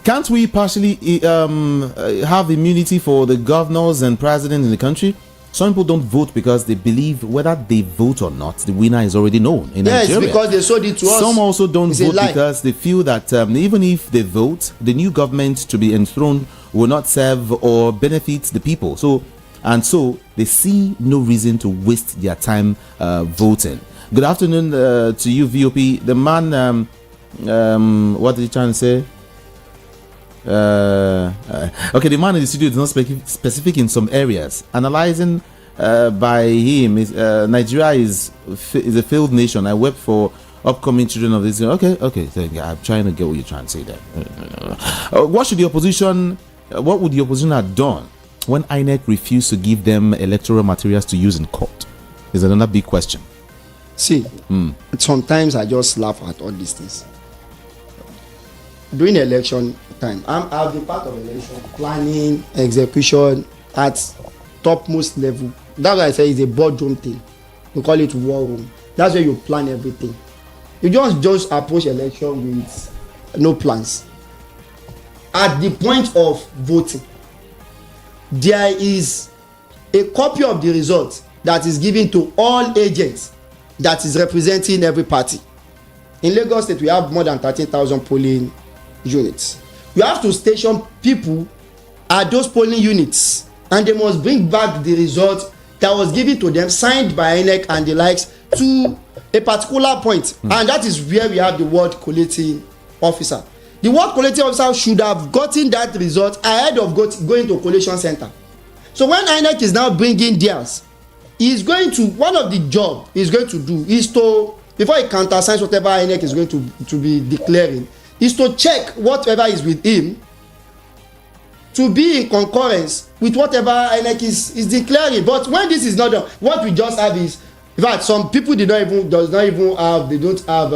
Can't we partially have immunity for the governors and president in the country? Some people don't vote because they believe whether they vote or not, the winner is already known in Nigeria. Yes, because they sold it to us. Some also don't vote because they feel that even if they vote, the new government to be enthroned will not serve or benefit the people. So they see no reason to waste their time voting. Good afternoon to you, VOP. The man, what did he try to say? Okay, the man in the studio is not specific in some areas. Analyzing by him is Nigeria is a failed nation. I wept for upcoming children of this. Okay, I'm trying to get what you're trying to say there. What would the opposition have done when INEC refused to give them electoral materials to use in court? Is another big question. Sometimes I just laugh at all these things. During election time, I've been part of election planning, execution at topmost level. That's why I say it's a boardroom thing. We call it war room. That's where you plan everything. You just approach election with no plans. At the point of voting, there is a copy of the results that is given to all agents that is representing every party. In Lagos State, we have more than 13,000 polling units. You have to station people at those polling units, and they must bring back the result that was given to them, signed by INEC and the likes, to a particular point. And that is where we have the word collating officer. The word collating officer should have gotten that result ahead of going to collation center. So when INEC is now bringing theirs, one of the job he's going to do is to, before he countersigns whatever INEC is going to be declaring, is to check whatever is with him to be in concurrence with whatever INEC is declaring. But when this is not done, what we just have is, in fact, some people they don't have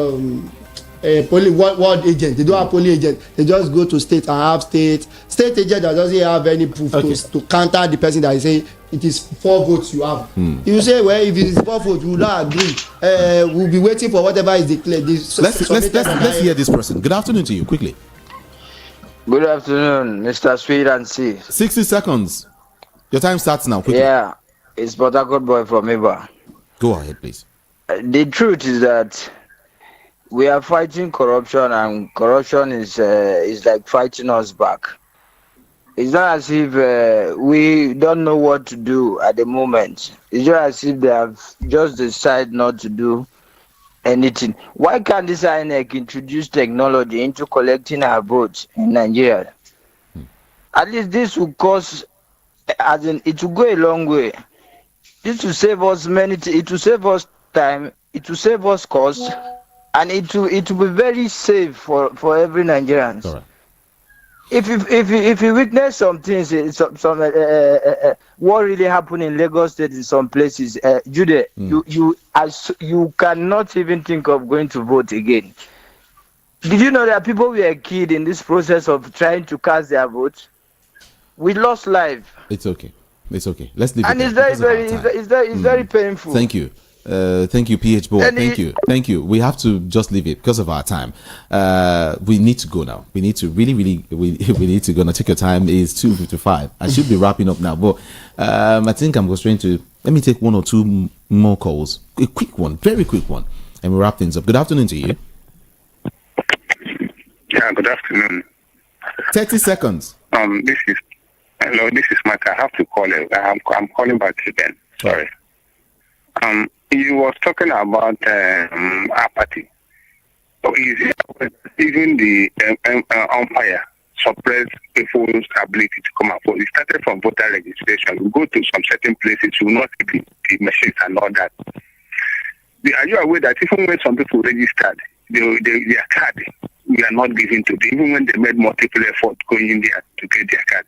a polling ward agent. They don't have polling agent. They just go to state and have state agent that doesn't have any proof to counter the person that is saying it is 4 votes you have. You say, well, if it is 4 votes, we will not agree. We'll be waiting for whatever is declared. Let's hear this person. Good afternoon to you, quickly. Good afternoon, Mr. Sweet and C. 60 seconds. Your time starts now, quickly. Yeah, it's Port Harcourt boy from Iba. Go ahead, please. The truth is that we are fighting corruption, and corruption is like fighting us back. It's not as if we don't know what to do at the moment. It's just as if they have just decided not to do anything. Why can't this INEC introduce technology into collecting our votes in Nigeria? At least this will cause, it will go a long way. This will save us it will save us time, it will save us cost, and it will be very safe for every Nigerian. All right. If you witness some things, what really happened in Lagos State in some places, Jude, you cannot even think of going to vote again. Did you know that people were killed in this process of trying to cast their vote? We lost life. It's okay. Let's leave it. And it's very painful. Thank you. Thank you, PH Boy. Thank you. We have to just leave it because of our time. We need to go now. We need to really, we need to go now. Take your time. It's 2:55. I should be wrapping up now, but I think I'm just trying to let me take one or two more calls. A quick one, very quick one, and we wrap things up. Good afternoon to you. Yeah, good afternoon. 30 seconds. This is Mike. I have to call it. I'm calling back again. Sorry. You was talking about apathy. So even the umpire suppress people's ability to come out. It started from voter registration. You go to some certain places, you will not see the machines and all that. Are you aware that even when some people registered, their card, we are not giving to them, even when they made multiple efforts going in there to get their card?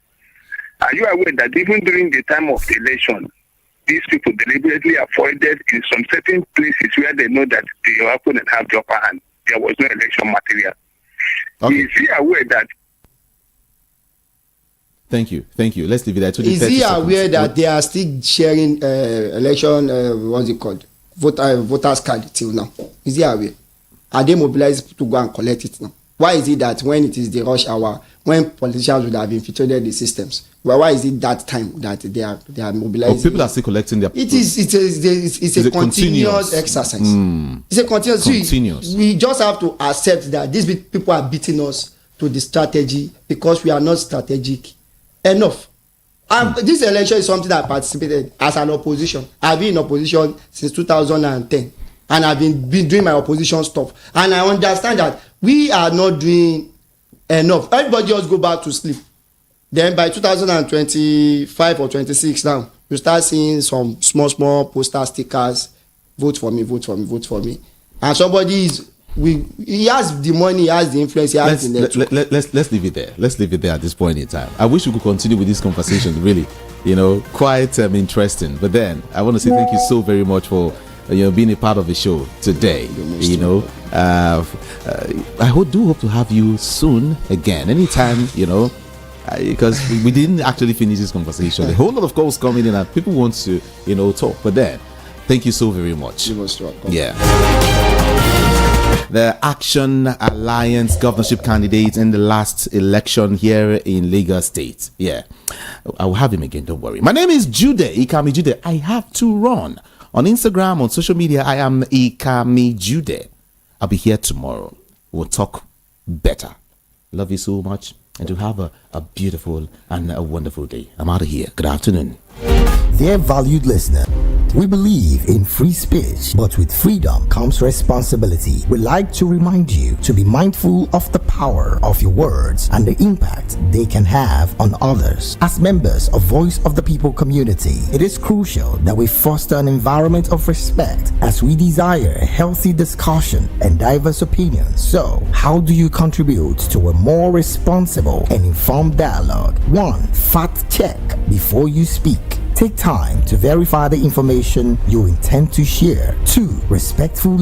Are you aware that even during the time of the election, these people deliberately avoided in some certain places where they know that the opponent have the upper hand? There was no election material. Okay. Is he aware that? Thank you. Let's leave it there. Is he aware that they are still sharing election, what's it called? Voters card till now? Is he aware? Are they mobilized to go and collect it now? Why is it that when it is the rush hour, when politicians would have infiltrated the systems, why is it that time that they are mobilizing? People are still collecting their. It's a continuous exercise. It's a continuous. We just have to accept that these people are beating us to the strategy because we are not strategic enough. This election is something that I participated as an opposition. I've been in opposition since 2010. And I've been doing my opposition stuff. And I understand that we are not doing enough. Everybody just go back to sleep. Then by 2025 or 26 now, you start seeing some small poster stickers. Vote for me, vote for me, vote for me. And somebody he has the money, he has the influence, he has the network. Let's leave it there. Let's leave it there at this point in time. I wish we could continue with this conversation, really. Quite interesting. But then, I want to say thank you so very much for being a part of the show today. I do hope to have you soon again, anytime, because we didn't actually finish this conversation. A whole lot of calls coming in and people want to, talk. But then, thank you so very much. You most welcome. Yeah. The Action Alliance governorship candidate in the last election here in Lagos State. Yeah, I will have him again. Don't worry. My name is Jude Ikami Jude. I have to run. On Instagram, on social media, I am Ikami Jude. I'll be here tomorrow. We'll talk better. Love you so much. And to have a beautiful and a wonderful day. I'm out of here. Good afternoon. Dear valued listener, we believe in free speech, but with freedom comes responsibility. We like to remind you to be mindful of the power of your words and the impact they can have on others. As members of Voice of the People community, it is crucial that we foster an environment of respect as we desire a healthy discussion and diverse opinions. So, how do you contribute to a more responsible and informed dialogue? 1. Fact check before you speak. Take time to verify the information you intend to share. 2. Respectful